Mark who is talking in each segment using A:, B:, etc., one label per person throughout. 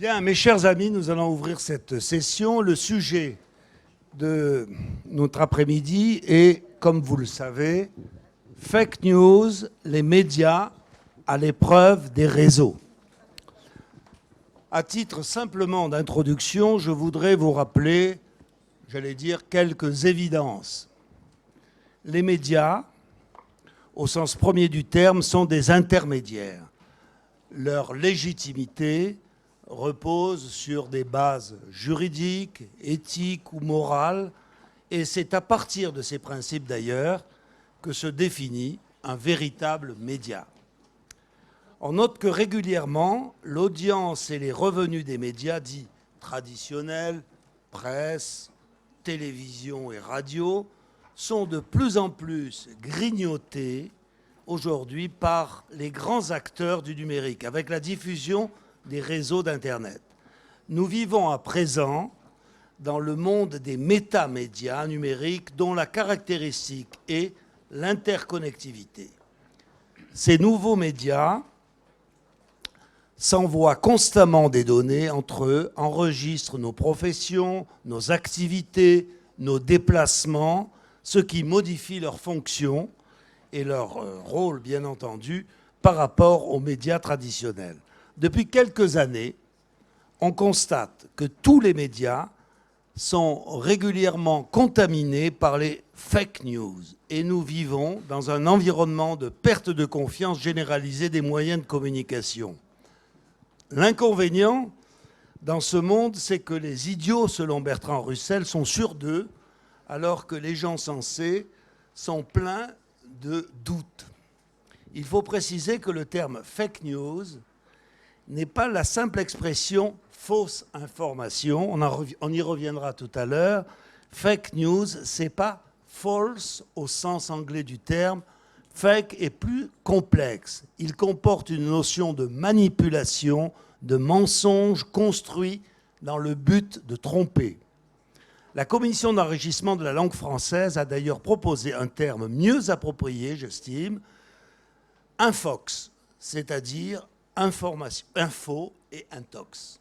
A: Bien, mes chers amis, nous allons ouvrir cette session. Le sujet de notre après-midi est, comme vous le savez, fake news, les médias à l'épreuve des réseaux. À titre simplement d'introduction, je voudrais vous rappeler, j'allais dire, quelques évidences. Les médias, au sens premier du terme, sont des intermédiaires. Leur légitimité repose sur des bases juridiques, éthiques ou morales, et c'est à partir de ces principes d'ailleurs que se définit un véritable média. On note que régulièrement, l'audience et les revenus des médias dits traditionnels, presse, télévision et radio, sont de plus en plus grignotés aujourd'hui par les grands acteurs du numérique, avec la diffusion des réseaux d'Internet. Nous vivons à présent dans le monde des métamédias numériques dont la caractéristique est l'interconnectivité. Ces nouveaux médias s'envoient constamment des données entre eux, enregistrent nos professions, nos activités, nos déplacements, ce qui modifie leur fonction et leur rôle, bien entendu, par rapport aux médias traditionnels. Depuis quelques années, on constate que tous les médias sont régulièrement contaminés par les fake news et nous vivons dans un environnement de perte de confiance généralisée des moyens de communication. L'inconvénient dans ce monde, c'est que les idiots, selon Bertrand Russell, sont sûrs d'eux, alors que les gens sensés sont pleins de doutes. Il faut préciser que le terme fake news n'est pas la simple expression fausse information, on y reviendra tout à l'heure. Fake news, c'est pas false au sens anglais du terme. Fake est plus complexe. Il comporte une notion de manipulation, de mensonge construit dans le but de tromper. La Commission d'enrichissement de la langue française a d'ailleurs proposé un terme mieux approprié, j'estime, infox, c'est-à-dire information, info et intox.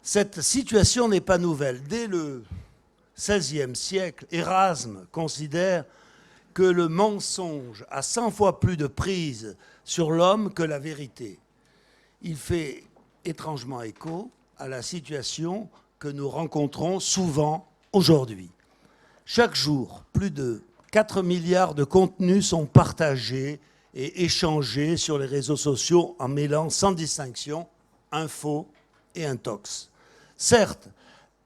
A: Cette situation n'est pas nouvelle. Dès le XVIe siècle, Erasme considère que le mensonge a 100 fois plus de prise sur l'homme que la vérité. Il fait étrangement écho à la situation que nous rencontrons souvent aujourd'hui. Chaque jour, plus de 4 milliards de contenus sont partagés et échangés sur les réseaux sociaux en mêlant sans distinction info et intox. Certes,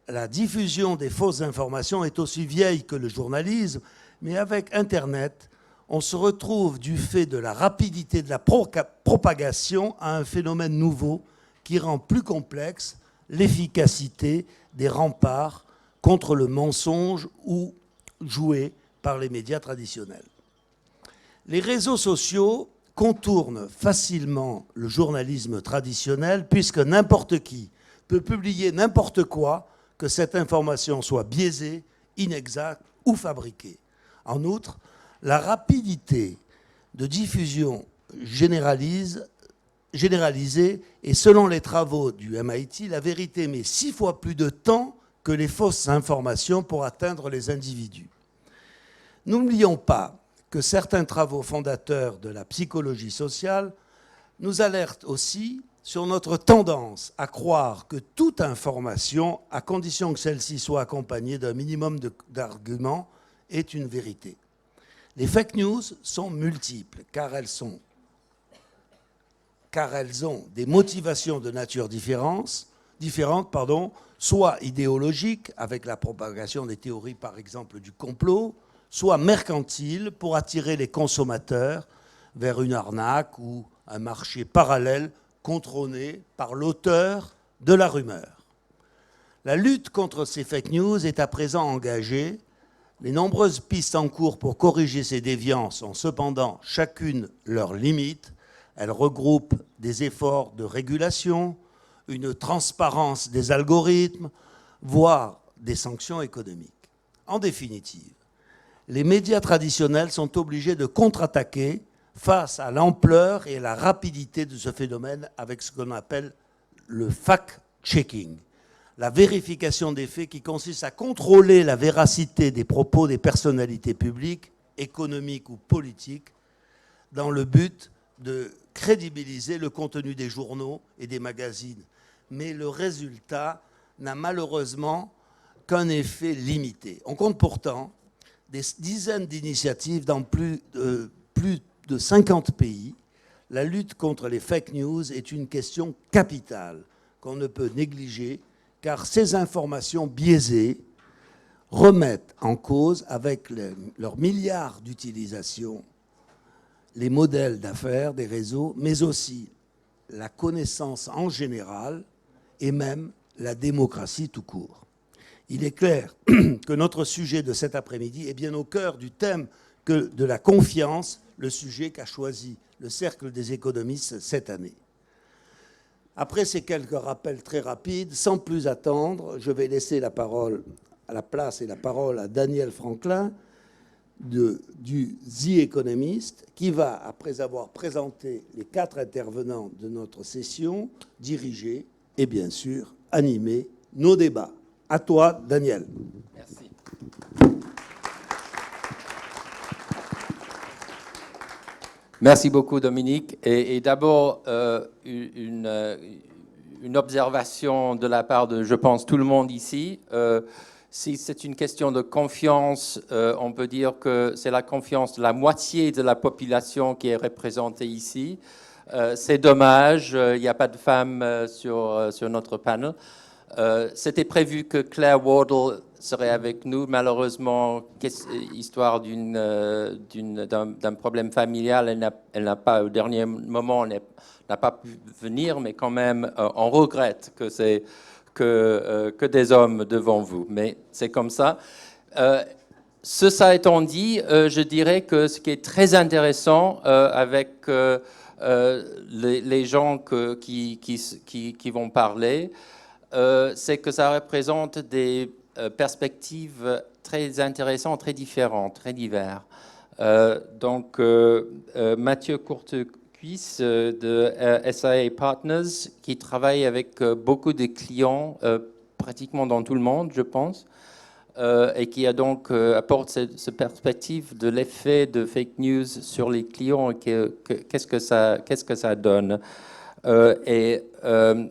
A: la diffusion des fausses informations est aussi vieille que le journalisme, mais avec Internet, on se retrouve du fait de la rapidité de la propagation à un phénomène nouveau qui rend plus complexe l'efficacité des remparts contre le mensonge ou joués par les médias traditionnels. Les réseaux sociaux contournent facilement le journalisme traditionnel puisque n'importe qui peut publier n'importe quoi, que cette information soit biaisée, inexacte ou fabriquée. En outre, la rapidité de diffusion généralisée et selon les travaux du MIT, la vérité met 6 fois plus de temps que les fausses informations pour atteindre les individus. N'oublions pas que certains travaux fondateurs de la psychologie sociale nous alertent aussi sur notre tendance à croire que toute information, à condition que celle-ci soit accompagnée d'un minimum d'arguments, est une vérité. Les fake news sont multiples car elles ont des motivations de nature différentes, soit idéologiques, avec la propagation des théories par exemple du complot, soit mercantiles pour attirer les consommateurs vers une arnaque ou un marché parallèle contrôlé par l'auteur de la rumeur. La lutte contre ces fake news est à présent engagée. Les nombreuses pistes en cours pour corriger ces déviances ont cependant chacune leurs limites. Elles regroupent des efforts de régulation, une transparence des algorithmes, voire des sanctions économiques. En définitive, les médias traditionnels sont obligés de contre-attaquer face à l'ampleur et la rapidité de ce phénomène avec ce qu'on appelle le fact-checking, la vérification des faits qui consiste à contrôler la véracité des propos des personnalités publiques, économiques ou politiques, dans le but de crédibiliser le contenu des journaux et des magazines. Mais le résultat n'a malheureusement qu'un effet limité. On compte pourtant des dizaines d'initiatives dans plus de 50 pays. La lutte contre les fake news est une question capitale qu'on ne peut négliger, car ces informations biaisées remettent en cause, avec leurs milliards d'utilisations, les modèles d'affaires des réseaux, mais aussi la connaissance en général et même la démocratie tout court. Il est clair que notre sujet de cet après-midi est bien au cœur du thème de la confiance, le sujet qu'a choisi le Cercle des économistes cette année. Après ces quelques rappels très rapides, sans plus attendre, je vais laisser la parole à Daniel Franklin du The Economist, qui va, après avoir présenté les 4 intervenants de notre session, diriger et bien sûr animer nos débats. À toi, Daniel.
B: Merci. Merci beaucoup, Dominique. Et d'abord, une observation de la part de, je pense, tout le monde ici. Si c'est une question de confiance, on peut dire que c'est la confiance de la moitié de la population qui est représentée ici. C'est dommage, il n'y a pas de femmes sur notre panel. C'était prévu que Claire Wardle serait avec nous. Malheureusement, histoire d'un problème familial, elle n'a pas, au dernier moment, n'a pas pu venir, mais quand même, on regrette que des hommes devant vous. Mais c'est comme ça. Ça étant dit, je dirais que ce qui est très intéressant avec les gens qui vont parler, c'est que ça représente des perspectives très intéressantes, très différentes, très diverses. Donc, Mathieu Courtecuisse de SIA Partners, qui travaille avec beaucoup de clients, pratiquement dans tout le monde, je pense, et qui apporte cette perspective de l'effet de fake news sur les clients et qu'est-ce que ça donne. Et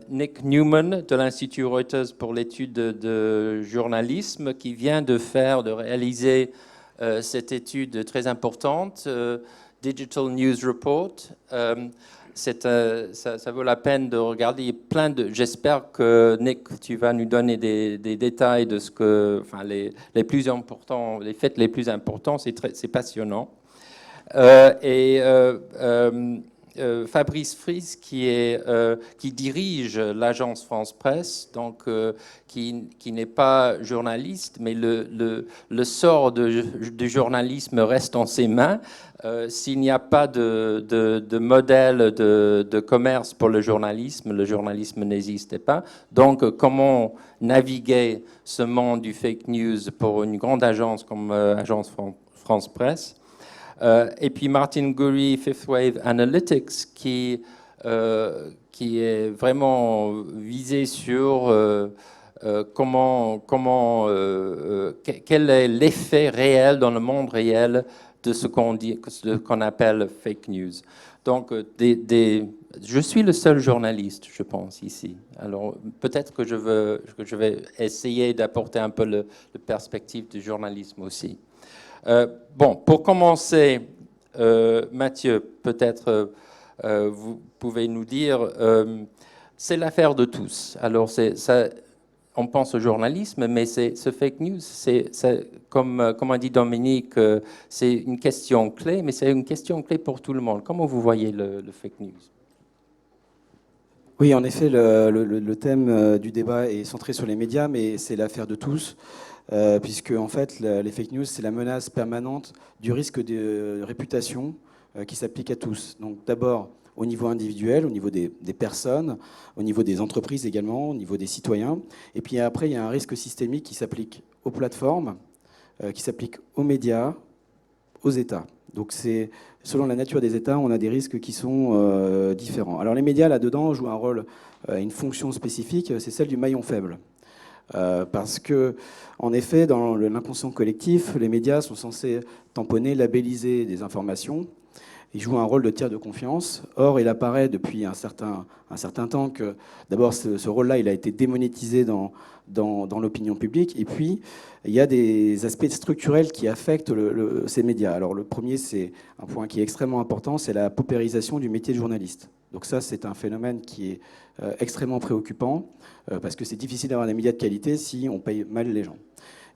B: Nick Newman de l'Institut Reuters pour l'étude de journalisme qui vient de réaliser cette étude très importante, Digital News Report. Ça vaut la peine de regarder j'espère que Nick, tu vas nous donner des détails de les plus importants, les faits les plus importants, c'est passionnant. Fabrice Fries, qui dirige l'agence France Presse, donc qui n'est pas journaliste, mais le sort du journalisme reste en ses mains. S'il n'y a pas de modèle de commerce pour le journalisme n'existe pas. Donc, comment naviguer ce monde du fake news pour une grande agence comme Agence France Presse? Et puis Martin Gurry, Fifth Wave Analytics, qui est vraiment visé sur quel est l'effet réel dans le monde réel de ce qu'on appelle fake news. Donc, je suis le seul journaliste, je pense, ici. Alors, peut-être que je vais essayer d'apporter un peu la perspective du journalisme aussi. Bon, pour commencer, Mathieu, peut-être vous pouvez nous dire, c'est l'affaire de tous. Alors, on pense au journalisme, mais ce fake news, comme a dit Dominique, c'est une question clé, mais c'est une question clé pour tout le monde. Comment vous voyez le fake news?
C: Oui, en effet, le thème du débat est centré sur les médias, mais c'est l'affaire de tous. Puisque en fait, les fake news, c'est la menace permanente du risque de réputation qui s'applique à tous. Donc d'abord au niveau individuel, au niveau des personnes, au niveau des entreprises également, au niveau des citoyens. Et puis après, il y a un risque systémique qui s'applique aux plateformes, qui s'applique aux médias, aux États. Donc selon la nature des États, on a des risques qui sont différents. Alors les médias, là-dedans, jouent un rôle, une fonction spécifique, c'est celle du maillon faible. Parce que, en effet, dans l'inconscient collectif, les médias sont censés tamponner, labelliser des informations. Ils jouent un rôle de tiers de confiance. Or, il apparaît depuis un certain temps que, d'abord, ce rôle-là, il a été démonétisé dans l'opinion publique. Et puis, il y a des aspects structurels qui affectent ces médias. Alors, le premier, c'est un point qui est extrêmement important, c'est la paupérisation du métier de journaliste. Donc ça, c'est un phénomène qui est extrêmement préoccupant, parce que c'est difficile d'avoir des médias de qualité si on paye mal les gens.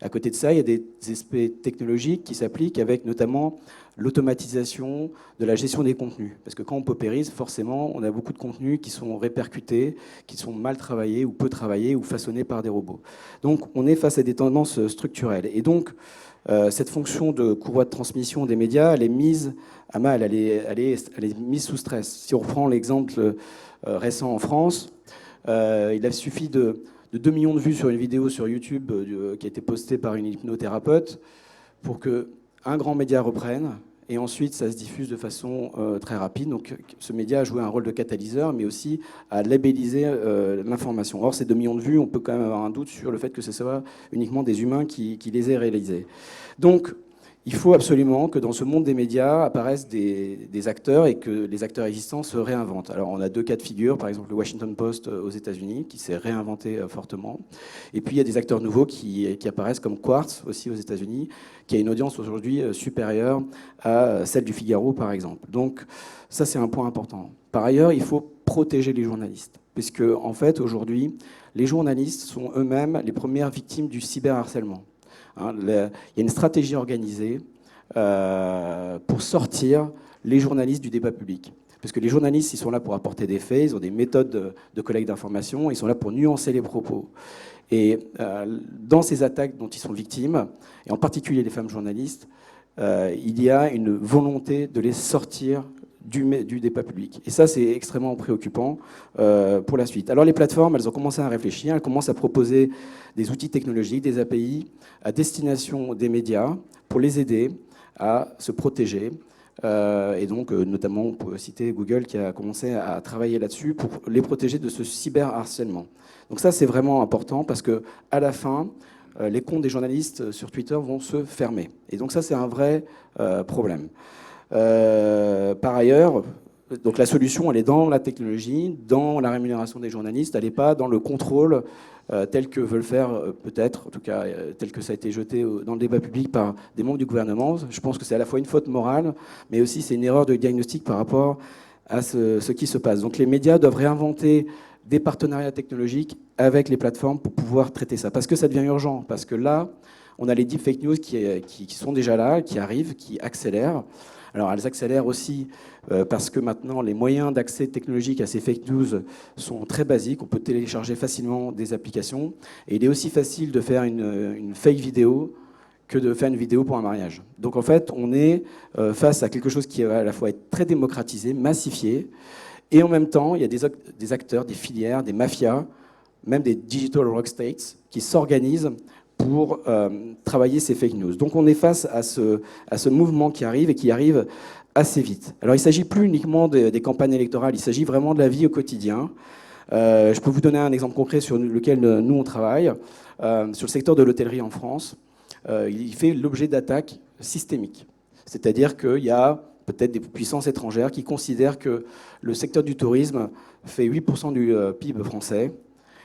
C: À côté de ça, il y a des aspects technologiques qui s'appliquent avec notamment l'automatisation de la gestion des contenus. Parce que quand on paupérise, forcément, on a beaucoup de contenus qui sont répercutés, qui sont mal travaillés ou peu travaillés ou façonnés par des robots. Donc on est face à des tendances structurelles. Et donc cette fonction de courroie de transmission des médias, elle est mise à mal, elle est mise sous stress. Si on reprend l'exemple récent en France, il a suffi de 2 millions de vues sur une vidéo sur YouTube qui a été postée par une hypnothérapeute pour qu'un grand média reprenne, et ensuite ça se diffuse de façon très rapide. Donc ce média a joué un rôle de catalyseur, mais aussi à labelliser l'information. Or, ces 2 millions de vues, on peut quand même avoir un doute sur le fait que ce soit uniquement des humains qui les aient réalisés. Donc, il faut absolument que dans ce monde des médias apparaissent des acteurs et que les acteurs existants se réinventent. Alors on a 2 cas de figure, par exemple le Washington Post aux États-Unis qui s'est réinventé fortement. Et puis il y a des acteurs nouveaux qui apparaissent comme Quartz aussi aux États-Unis, qui a une audience aujourd'hui supérieure à celle du Figaro par exemple. Donc ça c'est un point important. Par ailleurs, il faut protéger les journalistes, puisque en fait aujourd'hui les journalistes sont eux-mêmes les premières victimes du cyberharcèlement. Il y a une stratégie organisée pour sortir les journalistes du débat public. Parce que les journalistes, ils sont là pour apporter des faits, ils ont des méthodes de collecte d'informations, ils sont là pour nuancer les propos. Et dans ces attaques dont ils sont victimes, et en particulier les femmes journalistes, il y a une volonté de les sortir du débat public. Et ça, c'est extrêmement préoccupant pour la suite. Alors les plateformes, elles ont commencé à réfléchir, elles commencent à proposer des outils technologiques, des API, à destination des médias, pour les aider à se protéger. Et donc, notamment, on peut citer Google qui a commencé à travailler là-dessus pour les protéger de ce cyberharcèlement. Donc ça, c'est vraiment important parce que à la fin, les comptes des journalistes sur Twitter vont se fermer. Et donc ça, c'est un vrai problème. Par ailleurs, donc la solution, elle est dans la technologie, dans la rémunération des journalistes, elle n'est pas dans le contrôle tel que veulent faire peut-être, en tout cas tel que ça a été jeté dans le débat public par des membres du gouvernement. Je pense que c'est à la fois une faute morale, mais aussi c'est une erreur de diagnostic par rapport à ce qui se passe. Donc les médias doivent réinventer des partenariats technologiques avec les plateformes pour pouvoir traiter ça. Parce que ça devient urgent, parce que là, on a les deep fake news qui sont déjà là, qui arrivent, qui accélèrent. Alors elles accélèrent aussi parce que maintenant les moyens d'accès technologique à ces fake news sont très basiques. On peut télécharger facilement des applications. Et il est aussi facile de faire une fake vidéo que de faire une vidéo pour un mariage. Donc en fait, on est face à quelque chose qui va à la fois être très démocratisé, massifié, et en même temps, il y a des acteurs, des filières, des mafias, même des digital rock states qui s'organisent pour travailler ces fake news. Donc on est face à ce mouvement qui arrive et qui arrive assez vite. Alors il ne s'agit plus uniquement des campagnes électorales, il s'agit vraiment de la vie au quotidien. Je peux vous donner un exemple concret sur lequel nous on travaille. Sur le secteur de l'hôtellerie en France, il fait l'objet d'attaques systémiques. C'est-à-dire qu'il y a peut-être des puissances étrangères qui considèrent que le secteur du tourisme fait 8% du PIB français,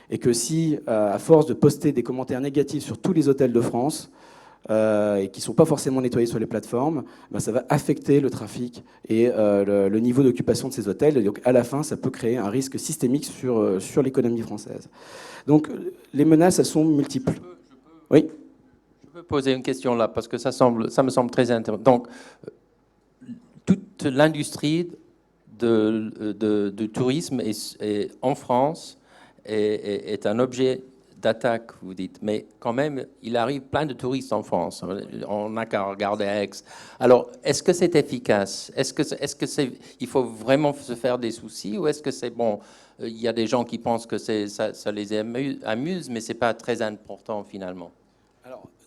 C: et que si, à force de poster des commentaires négatifs sur tous les hôtels de France, et qui ne sont pas forcément nettoyés sur les plateformes, ben ça va affecter le trafic et le niveau d'occupation de ces hôtels. Et donc, à la fin, ça peut créer un risque systémique sur l'économie française. Donc, les menaces, elles sont multiples. Oui.
B: Je peux poser une question là, parce que ça me semble très intéressant. Donc, toute l'industrie du tourisme en France est un objet d'attaque, vous dites. Mais quand même, il arrive plein de touristes en France. On n'a qu'à regarder à Aix. Alors, est-ce que c'est efficace? Il faut vraiment se faire des soucis? Ou est-ce que c'est bon? Il y a des gens qui pensent que ça les amuse, mais ce n'est pas très important finalement.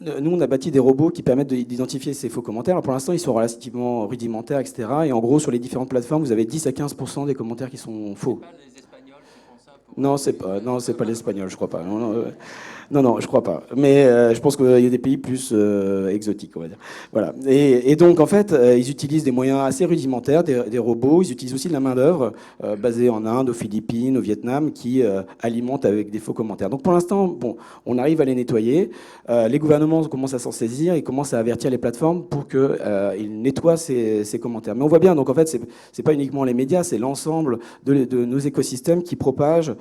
C: Nous, on a bâti des robots qui permettent d'identifier ces faux commentaires. Alors, pour l'instant, ils sont relativement rudimentaires, etc. Et en gros, sur les différentes plateformes, vous avez 10 à 15% des commentaires qui sont faux.
B: C'est pas les Espagnols qui font ça
C: Non, c'est pas l'espagnol, je crois pas. Non, je crois pas. Mais je pense qu'il y a des pays plus exotiques, on va dire. Voilà. Et donc, en fait, ils utilisent des moyens assez rudimentaires, des robots. Ils utilisent aussi de la main-d'œuvre basée en Inde, aux Philippines, au Vietnam, qui alimentent avec des faux commentaires. Donc, pour l'instant, bon, on arrive à les nettoyer. Les gouvernements commencent à s'en saisir. Ils commencent à avertir les plateformes pour qu'ils nettoient ces commentaires. Mais on voit bien, donc, en fait, c'est pas uniquement les médias, c'est l'ensemble de nos écosystèmes qui propagent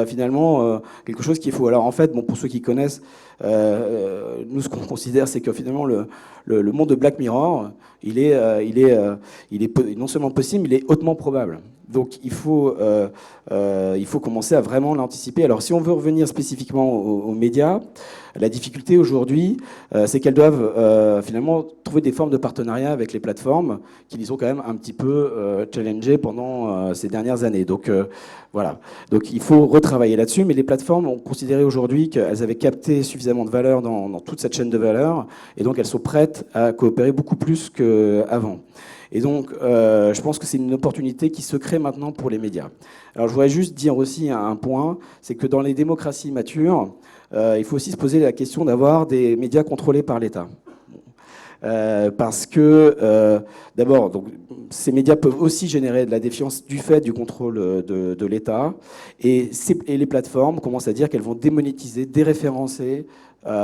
C: finalement quelque chose qu'il faut. Alors, en fait, bon, pour ceux qui connaissent, nous, ce qu'on considère, c'est que finalement, le monde de Black Mirror, il est non seulement possible, il est hautement probable. Donc, il faut commencer à vraiment l'anticiper. Alors, si on veut revenir spécifiquement aux médias, la difficulté aujourd'hui, c'est qu'elles doivent finalement trouver des formes de partenariat avec les plateformes qui les ont quand même un petit peu challengées pendant ces dernières années. Donc, voilà. Donc, il faut retravailler là-dessus. Mais les plateformes ont considéré aujourd'hui qu'elles avaient capté suffisamment de valeur dans toute cette chaîne de valeur. Et donc, elles sont prêtes à coopérer beaucoup plus qu'avant. Et donc, je pense que c'est une opportunité qui se crée maintenant pour les médias. Alors, je voudrais juste dire aussi un point, c'est que dans les démocraties matures, il faut aussi se poser la question d'avoir des médias contrôlés par l'État. Parce que, d'abord, donc, ces médias peuvent aussi générer de la défiance du fait du contrôle de l'État. Et les plateformes commencent à dire qu'elles vont démonétiser, déréférencer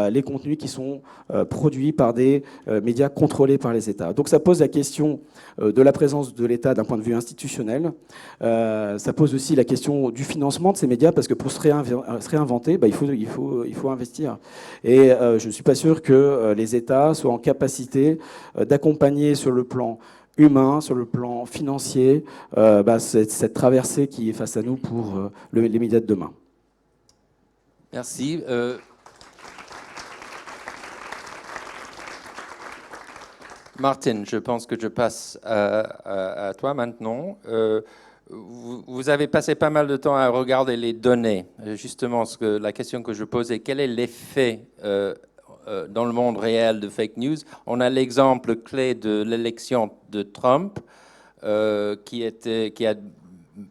C: les contenus qui sont produits par des médias contrôlés par les États. Donc ça pose la question de la présence de l'État d'un point de vue institutionnel. Ça pose aussi la question du financement de ces médias, parce que pour se réinventer, bah, il faut investir. Et je ne suis pas sûr que les États soient en capacité d'accompagner sur le plan humain, sur le plan financier, cette traversée qui est face à nous pour les médias de demain.
B: Merci. Martin, je pense que je passe à toi maintenant. Vous avez passé pas mal de temps à regarder les données. Justement, la question que je posais, quel est l'effet dans le monde réel de fake news? On a l'exemple clé de l'élection de Trump, qui a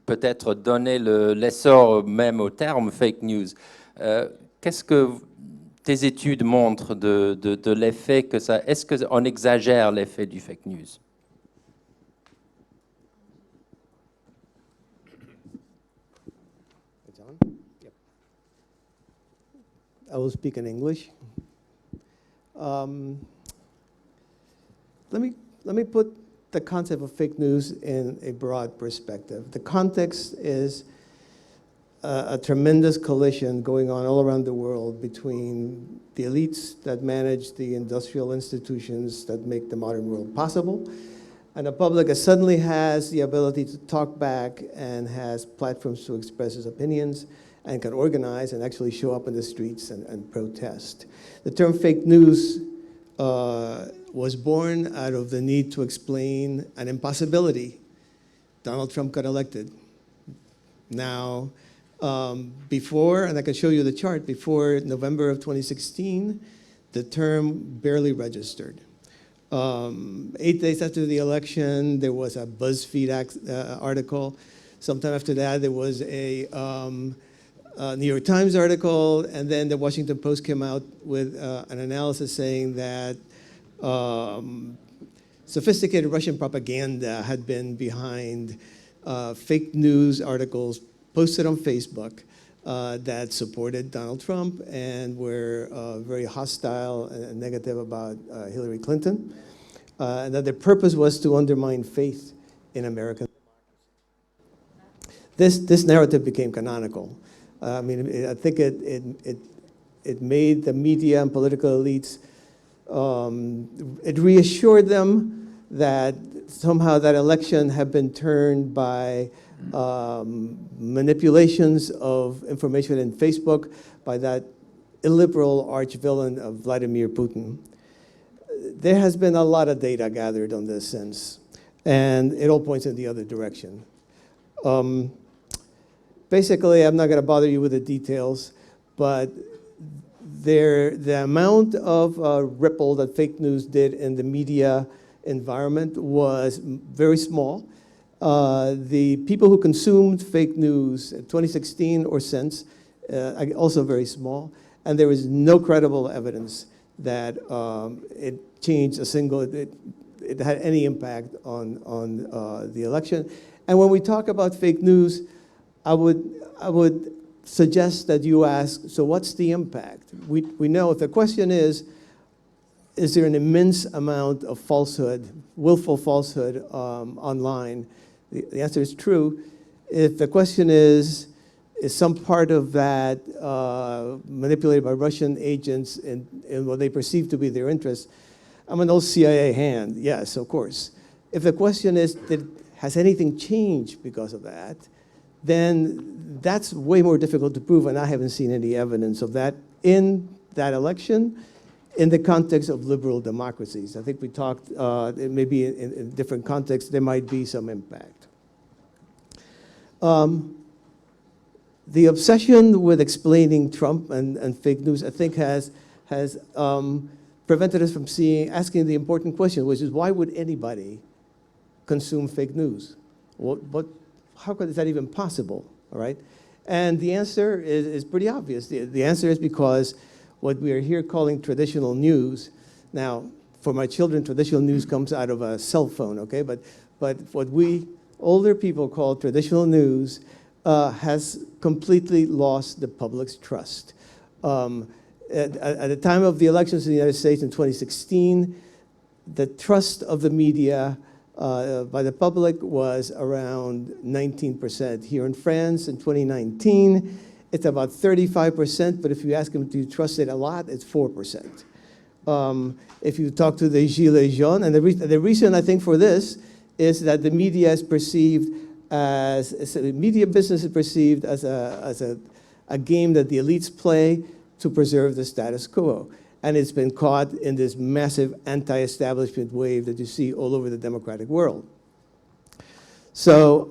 B: peut-être donné l'essor même au terme fake news. Qu'est-ce que tes études montrent de l'effet que ça... Est-ce qu'on exagère l'effet du fake news?
D: I will speak in English. Let me put the concept of fake news in a broad perspective. The context is a tremendous collision going on all around the world between the elites that manage the industrial institutions that make the modern world possible, and a public that suddenly has the ability to talk back and has platforms to express its opinions and can organize and actually show up in the streets and protest. The term fake news was born out of the need to explain an impossibility. Donald Trump got elected. Now, before, and I can show you the chart, before November of 2016, the term barely registered. 8 days after the election, there was a BuzzFeed article. Sometime after that, there was a New York Times article, and then the Washington Post came out with an analysis saying that sophisticated Russian propaganda had been behind fake news articles posted on Facebook that supported Donald Trump and were very hostile and negative about Hillary Clinton, and that their purpose was to undermine faith in American democracy. This narrative became canonical. I mean, I think it made the media and political elites, it reassured them that somehow that election had been turned by manipulations of information in Facebook by that illiberal arch-villain of Vladimir Putin. There has been a lot of data gathered on this since, and it all points in the other direction. Basically, I'm not going to bother you with the details, but The amount of ripple that fake news did in the media environment was very small. The people who consumed fake news in 2016 or since, also very small, and there is no credible evidence that it changed it had any impact on the election. And when we talk about fake news, I would suggest that you ask, so what's the impact? We know if the question is there an immense amount of falsehood, willful falsehood online? The answer is true. If the question is some part of that manipulated by Russian agents in what they perceive to be their interests, I'm an old CIA hand, yes, of course. If the question is, has anything changed because of that, then that's way more difficult to prove, and I haven't seen any evidence of that in that election in the context of liberal democracies. I think we talked, maybe in different contexts, there might be some impact. The obsession with explaining Trump and fake news, I think, has prevented us from asking the important question, which is, why would anybody consume fake news? How is that even possible, all right? And the answer is pretty obvious. The answer is because what we are here calling traditional news, now, for my children, traditional news comes out of a cell phone, okay? But what we older people call traditional news has completely lost the public's trust. At the time of the elections in the United States in 2016, the trust of the media by the public was around 19%. Here in France in 2019, it's about 35%, but if you ask them, do you trust it a lot, it's 4%. If you talk to the Gilets jaunes, and the reason I think for this is that the media is perceived media business is perceived as a game that the elites play to preserve the status quo. And it's been caught in this massive anti-establishment wave that you see all over the democratic world. So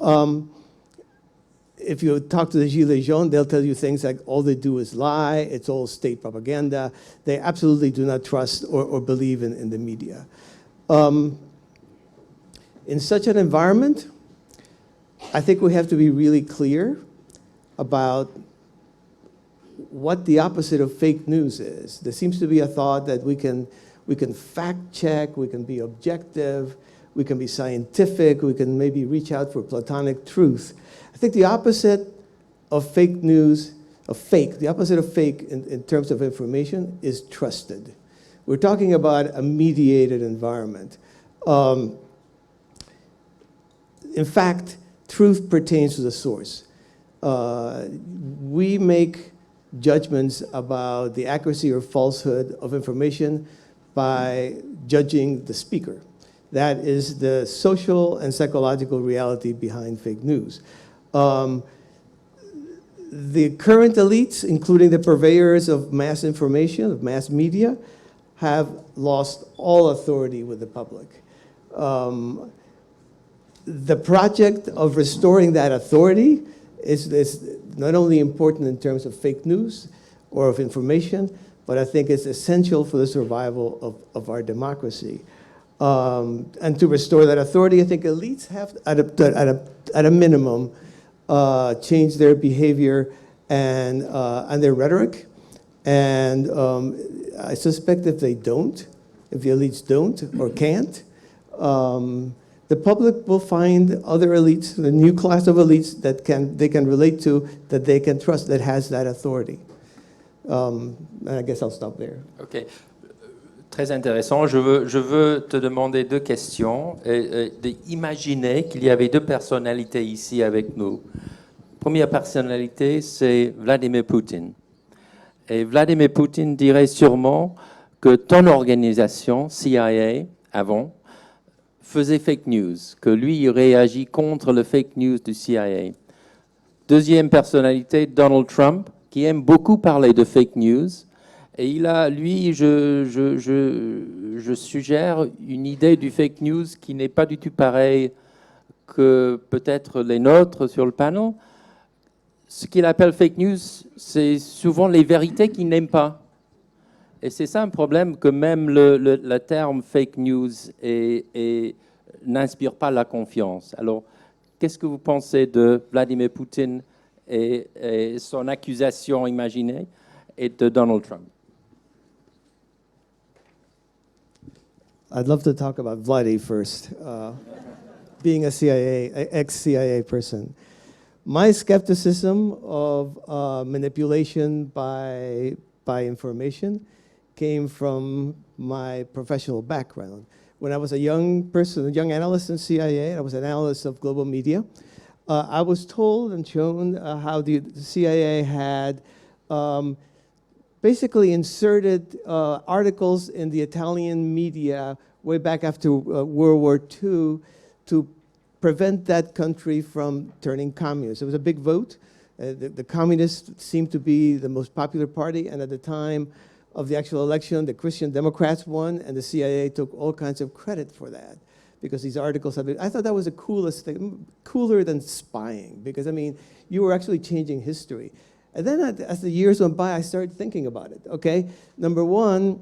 D: if you talk to the Gilets jaunes, they'll tell you things like all they do is lie, it's all state propaganda. They absolutely do not trust or believe in the media. In such an environment, I think we have to be really clear about what the opposite of fake news is. There seems to be a thought that we can fact check, we can be objective, we can be scientific, we can maybe reach out for platonic truth. I think the opposite of fake news, the opposite of fake in terms of information is trusted. We're talking about a mediated environment. In fact, truth pertains to the source. We make judgments about the accuracy or falsehood of information by judging the speaker. That is the social and psychological reality behind fake news. The current elites, including the purveyors of mass information, of mass media, have lost all authority with the public. The project of restoring that authority is not only important in terms of fake news or of information, but I think it's essential for the survival of our democracy. And to restore that authority, I think elites have, at a minimum, change their behavior and their rhetoric. And I suspect if they don't, if the elites don't or can't, the public will find other elites, the new class of elites that they can relate to, that they can trust, that has that authority. And I guess I'll stop there.
B: OK. Très intéressant. Je veux te demander deux questions. Imaginez qu'il y avait deux personnalités ici avec nous. Première personnalité, c'est Vladimir Poutine. Et Vladimir Poutine dirait sûrement que ton organisation, CIA, avant, faisait fake news, que lui, il réagit contre le fake news du CIA. Deuxième personnalité, Donald Trump, qui aime beaucoup parler de fake news. Et il a, lui, je suggère une idée du fake news qui n'est pas du tout pareille que peut-être les nôtres sur le panel. Ce qu'il appelle fake news, c'est souvent les vérités qu'il n'aime pas. Et c'est ça un problème que même le terme fake news n'inspire pas la confiance. Alors, qu'est-ce que vous pensez de Vladimir Poutine et son accusation imaginée et de Donald Trump?
D: I'd love to talk about Vladdy first, being a ex-CIA person. My skepticism of manipulation by information came from my professional background. When I was a young person, a young analyst in CIA, I was an analyst of global media. I was told and shown how the CIA had basically inserted articles in the Italian media way back after World War II to prevent that country from turning communist. It was a big vote. The communists seemed to be the most popular party, and at the time of the actual election, the Christian Democrats won, and the CIA took all kinds of credit for that because these articles have been, I thought that was the coolest thing, cooler than spying, because I mean, you were actually changing history. And then as the years went by, I started thinking about it, okay? Number one,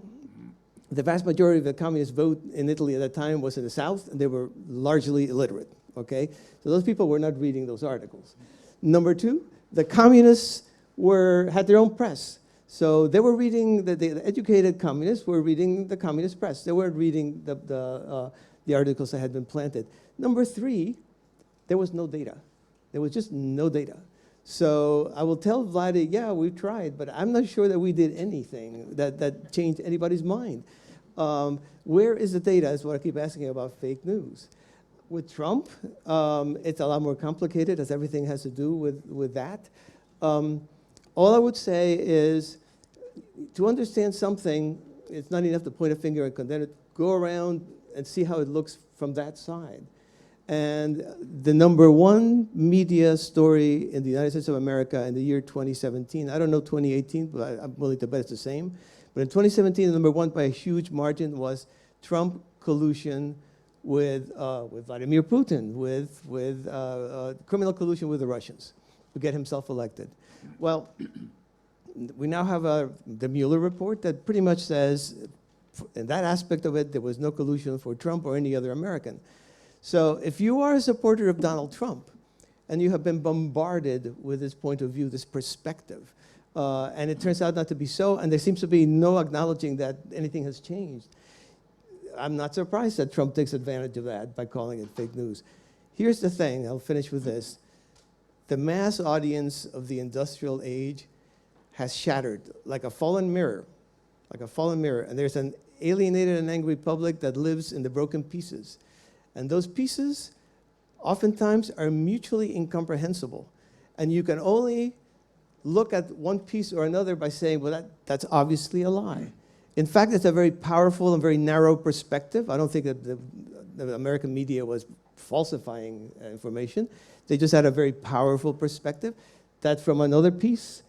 D: the vast majority of the communist vote in Italy at that time was in the South, and they were largely illiterate, okay? So those people were not reading those articles. Number two, the communists had their own press. So they were reading, the educated communists were reading the communist press. They weren't reading the articles that had been planted. Number three, there was no data. There was just no data. So I will tell Vladdy, yeah, we tried, but I'm not sure that we did anything that changed anybody's mind. Where is the data is what I keep asking about fake news. With Trump, it's a lot more complicated as everything has to do with that. All I would say is, to understand something, it's not enough to point a finger and condemn it. Go around and see how it looks from that side. And the number one media story in the United States of America in the year 2017, I don't know 2018, but I'm willing to bet it's the same. But in 2017, the number one by a huge margin was Trump collusion with Vladimir Putin, with criminal collusion with the Russians to get himself elected. Well, we now have the Mueller report that pretty much says, in that aspect of it, there was no collusion for Trump or any other American. So if you are a supporter of Donald Trump and you have been bombarded with this point of view, this perspective, and it turns out not to be so, and there seems to be no acknowledging that anything has changed, I'm not surprised that Trump takes advantage of that by calling it fake news. Here's the thing, I'll finish with this. The mass audience of the industrial age has shattered like a fallen mirror, and there's an alienated and angry public that lives in the broken pieces. And those pieces oftentimes are mutually incomprehensible. And you can only look at one piece or another by saying, well, that's obviously a lie. In fact, it's a very powerful and very narrow perspective. I don't think that the American media was falsifying information. They just had a very powerful perspective that from another piece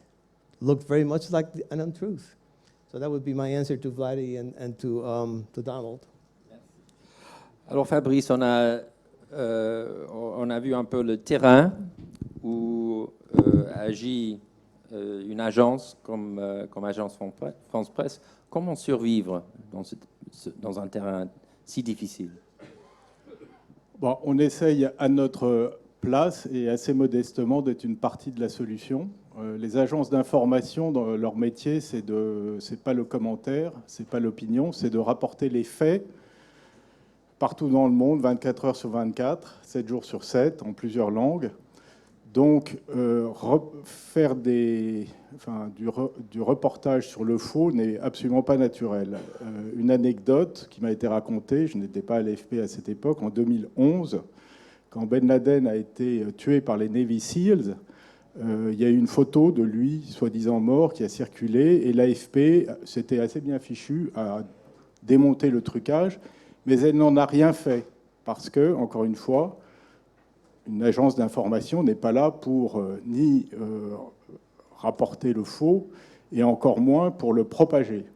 D: looked very much like an untruth. So that would be my answer to Vladdy and to Donald.
B: Alors Fabrice, on a vu un peu le terrain où agit une agence comme Agence France Presse. Comment survivre dans un terrain si difficile?
E: Bon, on essaye à notre place et assez modestement d'être une partie de la solution. Les agences d'information, dans leur métier, c'est pas le commentaire, c'est pas l'opinion, c'est de rapporter les faits partout dans le monde, 24 heures sur 24, 7 jours sur 7, en plusieurs langues. Donc, faire du reportage sur le faux n'est absolument pas naturel. Une anecdote qui m'a été racontée, je n'étais pas à l'AFP à cette époque, en 2011, quand Ben Laden a été tué par les Navy Seals, il y a eu une photo de lui, soi-disant mort, qui a circulé, et l'AFP s'était assez bien fichu à démonter le trucage, mais elle n'en a rien fait, parce que, encore une fois, une agence d'information n'est pas là pour ni rapporter le faux, et encore moins pour le propager.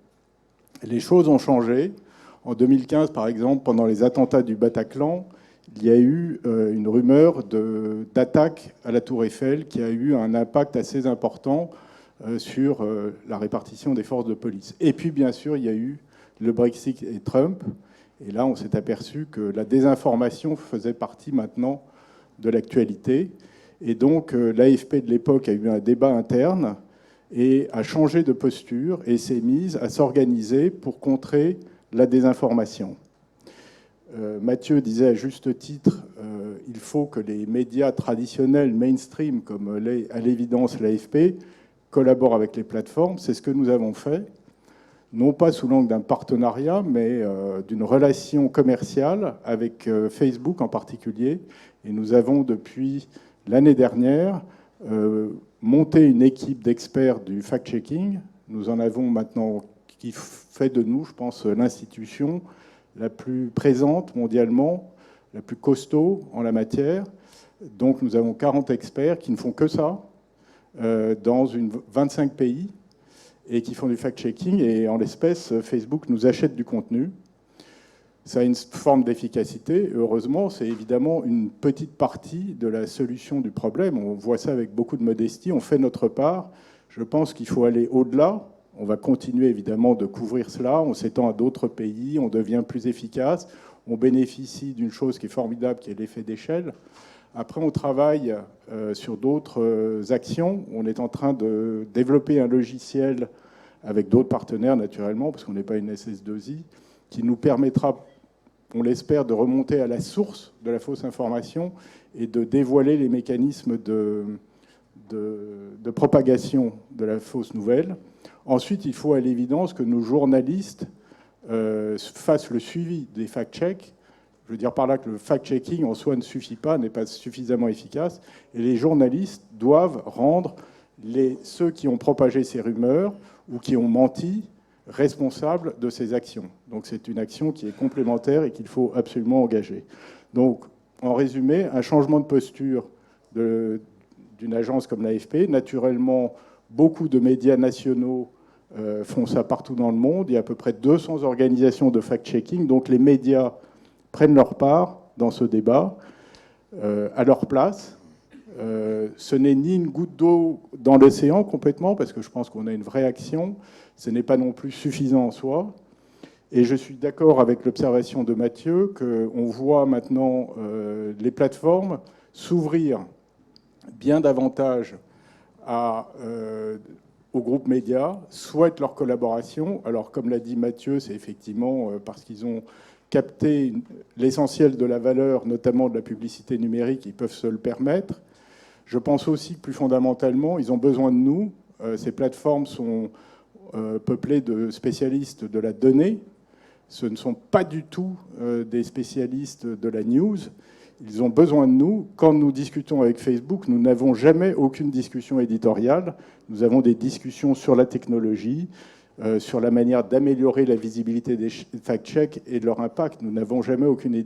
E: Les choses ont changé. En 2015, par exemple, pendant les attentats du Bataclan, il y a eu une rumeur d'attaque à la Tour Eiffel qui a eu un impact assez important sur la répartition des forces de police. Et puis, bien sûr, il y a eu le Brexit et Trump. Et là, on s'est aperçu que la désinformation faisait partie maintenant de l'actualité. Et donc, l'AFP de l'époque a eu un débat interne et a changé de posture et s'est mise à s'organiser pour contrer la désinformation. Mathieu disait à juste titre, il faut que les médias traditionnels, mainstream, comme à l'évidence l'AFP, collaborent avec les plateformes. C'est ce que nous avons fait, non pas sous l'angle d'un partenariat, mais d'une relation commerciale avec Facebook en particulier. Et nous avons, depuis l'année dernière, monté une équipe d'experts du fact-checking. Nous en avons maintenant qui fait de nous, je pense, l'institution la plus présente mondialement, la plus costaud en la matière. Donc nous avons 40 experts qui ne font que ça, dans 25 pays, et qui font du fact-checking. Et en l'espèce, Facebook nous achète du contenu. Ça a une forme d'efficacité. Heureusement, c'est évidemment une petite partie de la solution du problème. On voit ça avec beaucoup de modestie. On fait notre part. Je pense qu'il faut aller au-delà. On va continuer évidemment de couvrir cela. On s'étend à d'autres pays. On devient plus efficace. On bénéficie d'une chose qui est formidable, qui est l'effet d'échelle. Après, on travaille sur d'autres actions. On est en train de développer un logiciel avec d'autres partenaires, naturellement, parce qu'on n'est pas une SS2I, qui nous permettra, on l'espère, de remonter à la source de la fausse information et de dévoiler les mécanismes de propagation de la fausse nouvelle. Ensuite, il faut à l'évidence que nos journalistes fassent le suivi des fact-checks. Je veux dire par là que le fact-checking en soi ne suffit pas, n'est pas suffisamment efficace. Et les journalistes doivent rendre ceux qui ont propagé ces rumeurs ou qui ont menti responsables de ces actions. Donc c'est une action qui est complémentaire et qu'il faut absolument engager. Donc, en résumé, un changement de posture d'une agence comme l'AFP. Naturellement, beaucoup de médias nationaux font ça partout dans le monde. Il y a à peu près 200 organisations de fact-checking. Donc les médias prennent leur part dans ce débat à leur place. Ce n'est ni une goutte d'eau dans l'océan complètement, parce que je pense qu'on a une vraie action. Ce n'est pas non plus suffisant en soi. Et je suis d'accord avec l'observation de Mathieu qu'on voit maintenant les plateformes s'ouvrir bien davantage aux groupes médias, souhaitent leur collaboration. Alors, comme l'a dit Mathieu, c'est effectivement parce qu'ils ont capté l'essentiel de la valeur, notamment de la publicité numérique, ils peuvent se le permettre. Je pense aussi que plus fondamentalement, ils ont besoin de nous. Ces plateformes sont peuplées de spécialistes de la donnée. Ce ne sont pas du tout des spécialistes de la news. Ils ont besoin de nous. Quand nous discutons avec Facebook, nous n'avons jamais aucune discussion éditoriale. Nous avons des discussions sur la technologie, sur la manière d'améliorer la visibilité des fact-checks et de leur impact. Nous n'avons jamais aucune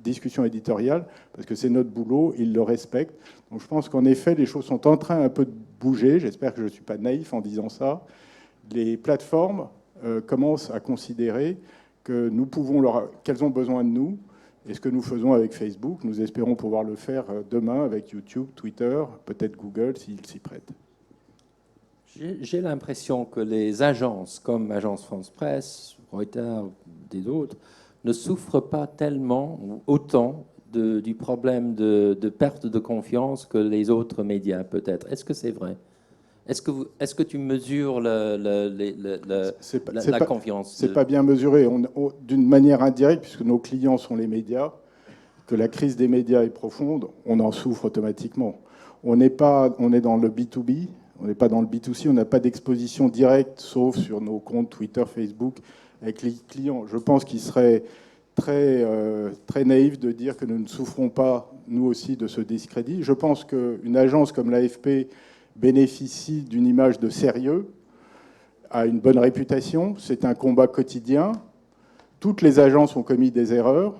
E: discussion éditoriale parce que c'est notre boulot, ils le respectent. Donc je pense qu'en effet, les choses sont en train un peu de bouger. J'espère que je ne suis pas naïf en disant ça. Les plateformes commencent à considérer que nous pouvons qu'elles ont besoin de nous. Et ce que nous faisons avec Facebook, nous espérons pouvoir le faire demain avec YouTube, Twitter, peut-être Google s'ils s'y prêtent.
B: J'ai l'impression que les agences comme Agence France Presse, Reuters, des autres, ne souffrent pas tellement ou autant du problème de perte de confiance que les autres médias, peut-être. Est-ce que c'est vrai ? Est-ce que tu mesures la confiance ?
E: C'est pas bien mesuré. D'une manière indirecte, puisque nos clients sont les médias, que la crise des médias est profonde, on en souffre automatiquement. On est dans le B2B, on n'est pas dans le B2C, on n'a pas d'exposition directe, sauf sur nos comptes Twitter, Facebook, avec les clients. Je pense qu'il serait très naïf de dire que nous ne souffrons pas, nous aussi, de ce discrédit. Je pense qu'une agence comme l'AFP bénéficie d'une image de sérieux, a une bonne réputation. C'est un combat quotidien. Toutes les agences ont commis des erreurs.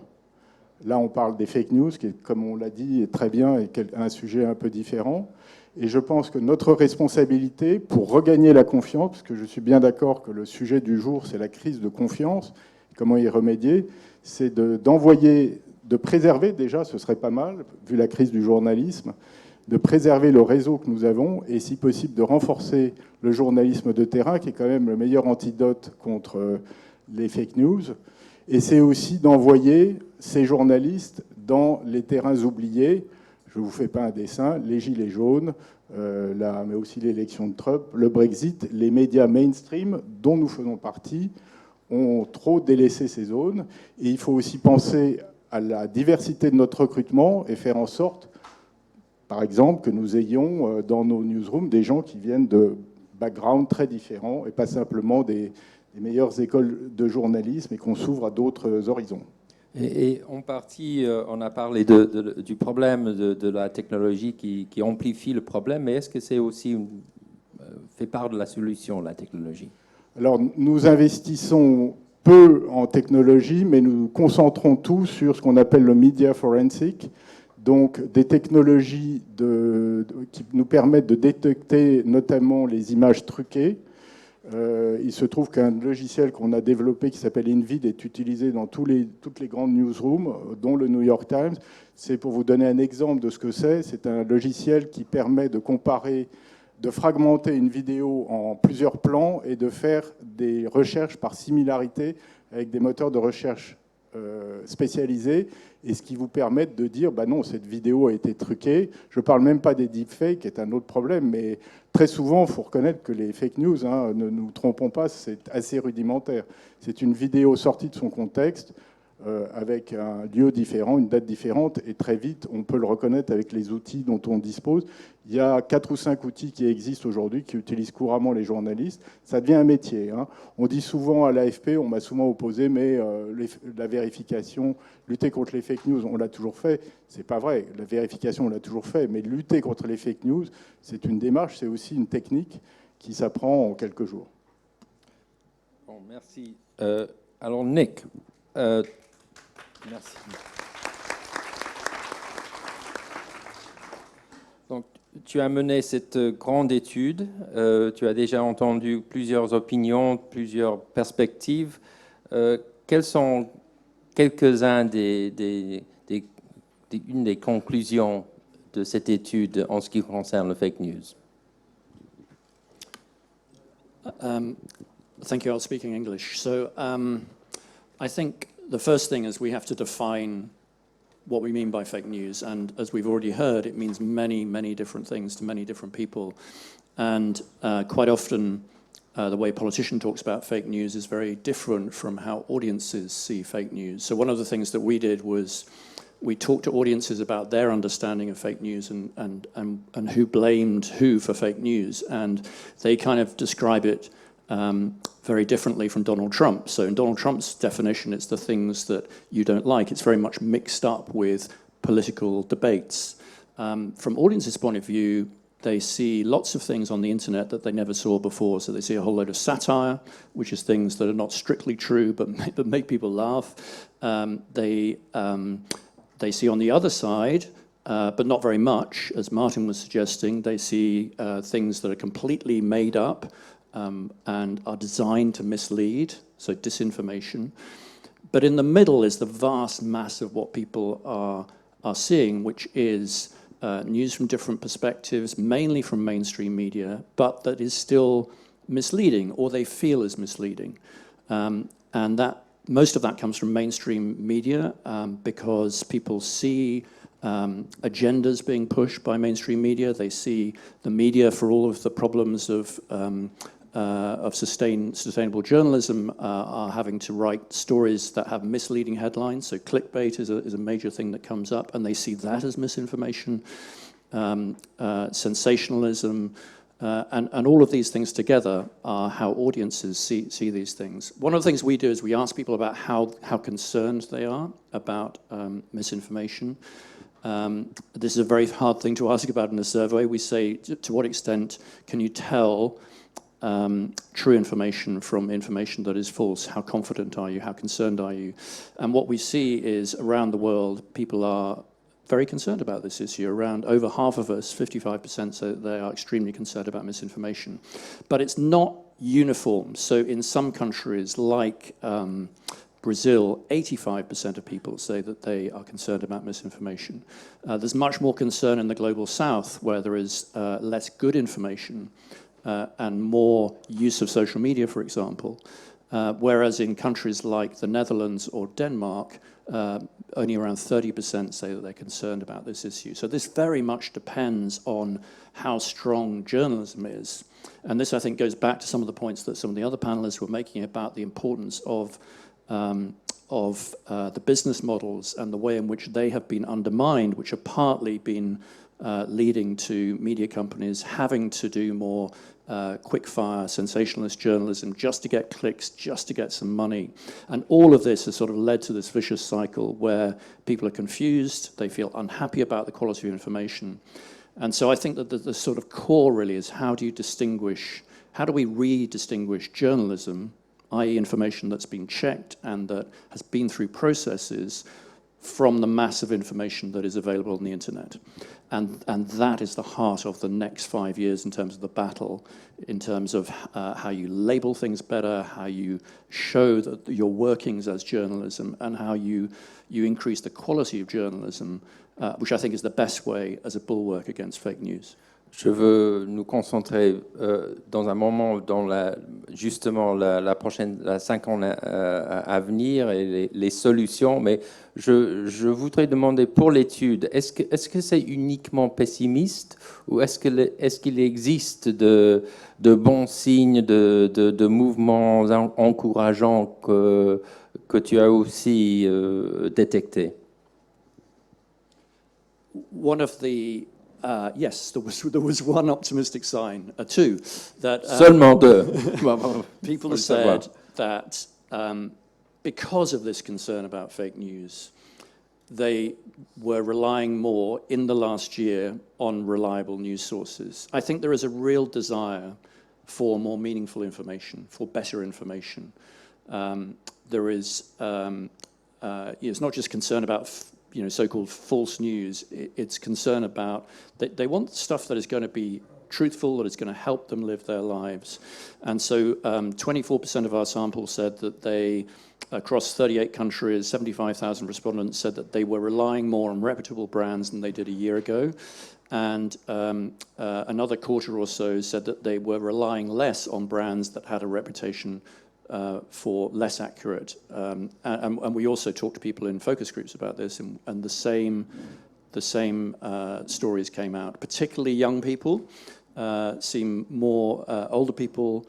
E: Là, on parle des fake news, qui, comme on l'a dit, est très bien et un sujet un peu différent. Et je pense que notre responsabilité, pour regagner la confiance, parce que je suis bien d'accord que le sujet du jour, c'est la crise de confiance, comment y remédier, c'est de préserver, déjà, ce serait pas mal, vu la crise du journalisme, de préserver le réseau que nous avons et, si possible, de renforcer le journalisme de terrain, qui est quand même le meilleur antidote contre les fake news. Et c'est aussi d'envoyer ces journalistes dans les terrains oubliés. Je ne vous fais pas un dessin, les gilets jaunes, mais aussi l'élection de Trump, le Brexit, les médias mainstream dont nous faisons partie ont trop délaissé ces zones. Et il faut aussi penser à la diversité de notre recrutement et faire en sorte, par exemple, que nous ayons dans nos newsrooms des gens qui viennent de backgrounds très différents et pas simplement des meilleures écoles de journalisme et qu'on s'ouvre à d'autres horizons.
B: Et en partie, on a parlé du problème de la technologie qui amplifie le problème, mais est-ce que c'est aussi fait part de la solution, la technologie?
E: Alors, nous investissons peu en technologie, mais nous concentrons tout sur ce qu'on appelle le media forensic, donc des technologies qui nous permettent de détecter notamment les images truquées. Il se trouve qu'un logiciel qu'on a développé qui s'appelle InVid est utilisé dans toutes les grandes newsrooms, dont le New York Times. C'est pour vous donner un exemple de ce que c'est. C'est un logiciel qui permet de comparer, de fragmenter une vidéo en plusieurs plans et de faire des recherches par similarité avec des moteurs de recherche spécialisés, et ce qui vous permet de dire bah non, cette vidéo a été truquée. Je ne parle même pas des deepfakes, qui est un autre problème, mais très souvent, il faut reconnaître que les fake news, ne nous trompons pas, c'est assez rudimentaire. C'est une vidéo sortie de son contexte, avec un lieu différent, une date différente, et très vite, on peut le reconnaître avec les outils dont on dispose. Il y a 4 ou 5 outils qui existent aujourd'hui, qui utilisent couramment les journalistes. Ça devient un métier. On dit souvent à l'AFP, on m'a souvent opposé, mais la vérification, lutter contre les fake news, on l'a toujours fait. C'est pas vrai. La vérification, on l'a toujours fait. Mais lutter contre les fake news, c'est une démarche, c'est aussi une technique qui s'apprend en quelques jours.
B: Bon, merci. Alors, Nick, merci. Donc, tu as mené cette grande étude. Tu as déjà entendu plusieurs opinions, plusieurs perspectives. Quelles sont quelques-uns une des conclusions de cette étude en ce qui concerne le fake news?
F: Thank you. I'll speak in English. So I think the first thing is we have to define what we mean by fake news. And as we've already heard, it means many, many different things to many different people. And quite often, the way a politician talks about fake news is very different from how audiences see fake news. So one of the things that we did was we talked to audiences about their understanding of fake news and who blamed who for fake news. And they kind of describe it very differently from Donald Trump. So in Donald Trump's definition, it's the things that you don't like. It's very much mixed up with political debates. From audience's point of view, they see lots of things on the internet that they never saw before. So they see a whole load of satire, which is things that are not strictly true, but make people laugh. They see on the other side, but not very much, as Martin was suggesting, they see things that are completely made up, and are designed to mislead, so disinformation. But in the middle is the vast mass of what people are seeing, which is news from different perspectives, mainly from mainstream media, but that is still misleading, or they feel is misleading. And that most of that comes from mainstream media, because people see agendas being pushed by mainstream media. They see the media for all of the problems of sustainable journalism are having to write stories that have misleading headlines. So clickbait is a major thing that comes up, and they see that as misinformation, sensationalism, and all of these things together are how audiences see these things. One of the things we do is we ask people about how concerned they are about misinformation. This is a very hard thing to ask about in a survey. We say, to what extent can you tell true information from information that is false? How confident are you? How concerned are you? And what we see is around the world, people are very concerned about this issue. Around over half of us, 55%, say that they are extremely concerned about misinformation. But it's not uniform. So in some countries like Brazil, 85% of people say that they are concerned about misinformation. There's much more concern in the global south, where there is less good information and more use of social media, for example. Whereas in countries like the Netherlands or Denmark, only around 30% say that they're concerned about this issue. So this very much depends on how strong journalism is. And this, I think, goes back to some of the points that some of the other panelists were making about the importance of the business models and the way in which they have been undermined, which have partly been leading to media companies having to do more quick-fire, sensationalist journalism just to get clicks, just to get some money. And all of this has sort of led to this vicious cycle where people are confused, they feel unhappy about the quality of information. And so I think that the sort of core really is how do we redistinguish journalism, i.e. information that's been checked and that has been through processes, from the massive information that is available on the internet. And that is the heart of the next 5 years in terms of the battle, in terms of how you label things better, how you show that your workings as journalism, and how you increase the quality of journalism, which I think is the best way as a bulwark against fake news.
B: Je veux nous concentrer dans un moment dans justement la 5 ans à venir et les solutions, mais je voudrais demander pour l'étude, est-ce que c'est uniquement pessimiste ou est-ce qu'il existe de bons signes, de mouvements encourageants que tu as aussi détectés?
F: One of the yes, there was one optimistic sign, two, that
B: Seulement deux.
F: people have said that because of this concern about fake news, they were relying more in the last year on reliable news sources. I think there is a real desire for more meaningful information, for better information. There is, it's not just concern about so-called false news. It's concern about, they want stuff that is going to be truthful, that is going to help them live their lives. And so 24% of our sample said that they, across 38 countries, 75,000 respondents said that they were relying more on reputable brands than they did a year ago. And another quarter or so said that they were relying less on brands that had a reputation for less accurate. And we also talked to people in focus groups about this, and the same stories came out. Particularly young people seem more, older people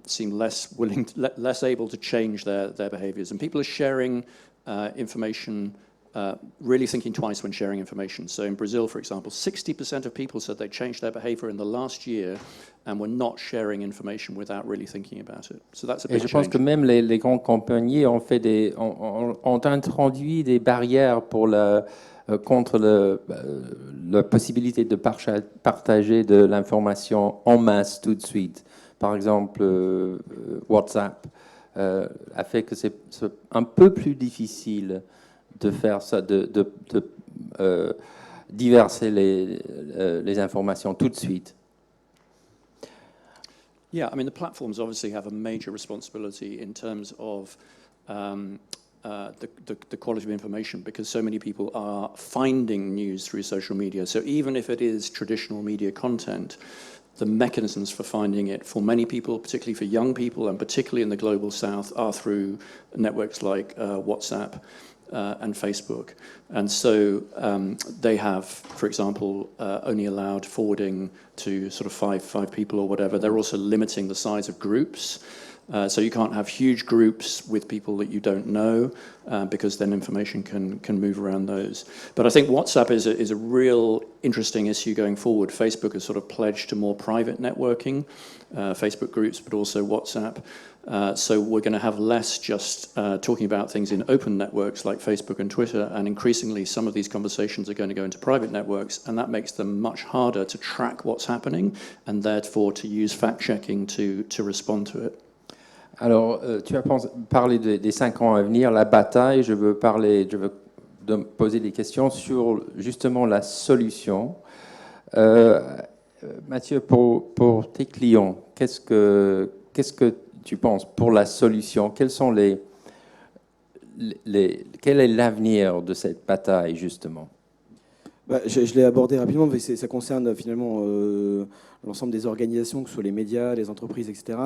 F: seem less willing, less able to change their behaviors. And people are sharing information, really thinking twice when sharing information. So in Brazil, for example, 60% of people said they changed their behavior in the last year and were not sharing information without really thinking about it. So that's a big change.
B: Et je pense que même les grandes compagnies ont introduit des barrières pour contre la possibilité de partager de l'information en masse tout de suite. Par exemple, WhatsApp a fait que c'est un peu plus difficile de faire ça, de diverser les informations tout de suite.
F: Yeah, I mean, the platforms obviously have a major responsibility in terms of the quality of information, because so many people are finding news through social media. So even if it is traditional media content, the mechanisms for finding it for many people, particularly for young people, and particularly in the global south, are through networks like WhatsApp and Facebook. And so they have, for example, only allowed forwarding to sort of five people or whatever. They're also limiting the size of groups. So you can't have huge groups with people that you don't know, because then information can move around those. But I think WhatsApp is a real interesting issue going forward. Facebook has sort of pledged to more private networking, Facebook groups, but also WhatsApp. So we're going to have less just talking about things in open networks like Facebook and Twitter, and increasingly some of these conversations are going to go into private networks, and that makes them much harder to track what's happening and therefore to use fact-checking to respond to it.
B: Alors, tu as parlé des 5 ans à venir, la bataille. Je veux poser des questions sur justement la solution. Mathieu, pour tes clients, qu'est-ce que tu penses pour la solution? Quels sont quel est l'avenir de cette bataille, justement?
C: Je l'ai abordé rapidement, mais ça concerne finalement l'ensemble des organisations, que ce soit les médias, les entreprises, etc.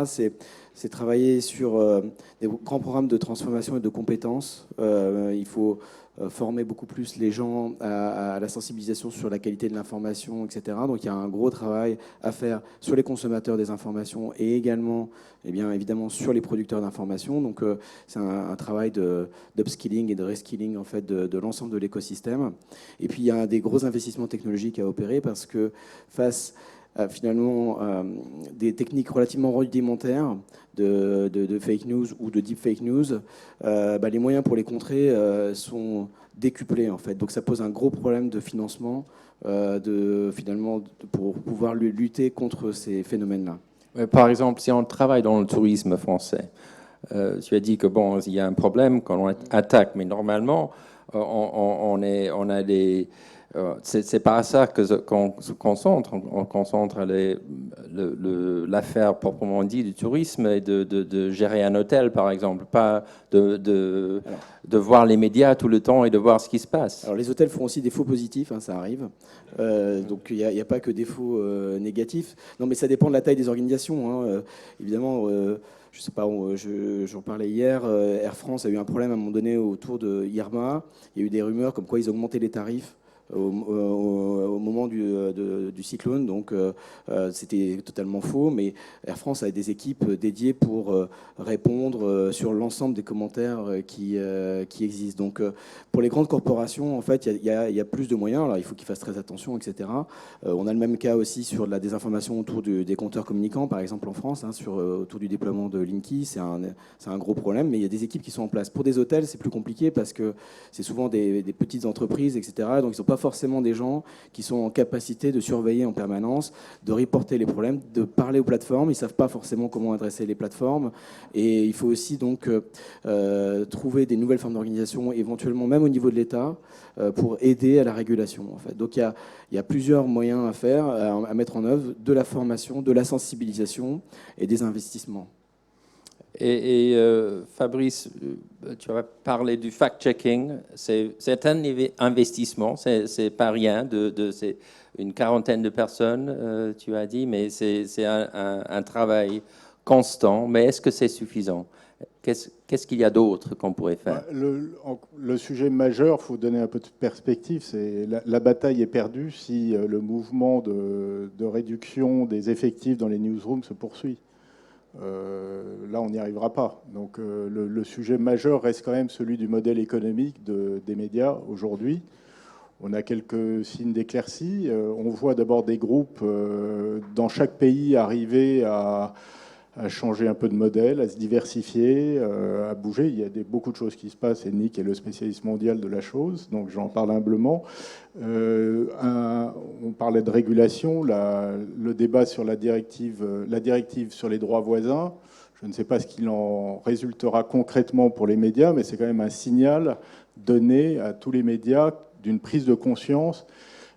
C: C'est travailler sur des grands programmes de transformation et de compétences. Il faut former beaucoup plus les gens à la sensibilisation sur la qualité de l'information, etc. Donc il y a un gros travail à faire sur les consommateurs des informations et également, eh bien, évidemment, sur les producteurs d'informations. Donc c'est un travail d'upskilling et de reskilling en fait, de l'ensemble de l'écosystème. Et puis il y a des gros investissements technologiques à opérer parce que face à finalement des techniques relativement rudimentaires de fake news ou de deep fake news, les moyens pour les contrer sont décuplés en fait. Donc ça pose un gros problème de financement pour pouvoir lutter contre ces phénomènes-là.
B: Par exemple, si on travaille dans le tourisme français, tu as dit que bon, il y a un problème quand on attaque, mais normalement, on a des c'est pas à ça qu'on se concentre. On concentre l'affaire proprement dit du tourisme et de gérer un hôtel, par exemple, pas de voir les médias tout le temps et de voir ce qui se passe.
C: Alors les hôtels font aussi des faux positifs, hein, ça arrive. Donc il n'y a pas que des faux négatifs. Non, mais ça dépend de la taille des organisations. Hein. Évidemment, je sais pas, j'en parlais hier. Air France a eu un problème à un moment donné autour de Irma. Il y a eu des rumeurs comme quoi ils augmentaient les tarifs au moment du cyclone, donc c'était totalement faux, mais Air France a des équipes dédiées pour répondre sur l'ensemble des commentaires qui existent. Donc pour les grandes corporations, en fait, il y a plus de moyens, alors il faut qu'ils fassent très attention, etc. On a le même cas aussi sur la désinformation autour des compteurs communicants, par exemple en France, hein, autour du déploiement de Linky, c'est un gros problème, mais il y a des équipes qui sont en place. Pour des hôtels, c'est plus compliqué parce que c'est souvent des petites entreprises, etc. Donc ils ne sont pas forcément des gens qui sont en capacité de surveiller en permanence, de reporter les problèmes, de parler aux plateformes. Ils ne savent pas forcément comment adresser les plateformes. Et il faut aussi donc trouver des nouvelles formes d'organisation, éventuellement même au niveau de l'État, pour aider à la régulation. En fait. Donc il y a plusieurs moyens à faire, à mettre en œuvre, de la formation, de la sensibilisation et des investissements.
B: Et Fabrice, tu as parlé du fact-checking. C'est un investissement, c'est pas rien. C'est une quarantaine de personnes, tu as dit, mais c'est un travail constant. Mais est-ce que c'est suffisant? Qu'est-ce qu'il y a d'autre qu'on pourrait faire?
E: Le sujet majeur, il faut donner un peu de perspective, c'est la bataille est perdue si le mouvement de réduction des effectifs dans les newsrooms se poursuit. Là, on n'y arrivera pas. Donc, le sujet majeur reste quand même celui du modèle économique des médias aujourd'hui. On a quelques signes d'éclaircie. On voit d'abord des groupes dans chaque pays arriver à changer un peu de modèle, à se diversifier, à bouger. Il y a beaucoup de choses qui se passent et Nick est le spécialiste mondial de la chose, donc j'en parle humblement. On parlait de régulation, le débat sur la directive sur les droits voisins. Je ne sais pas ce qu'il en résultera concrètement pour les médias, mais c'est quand même un signal donné à tous les médias d'une prise de conscience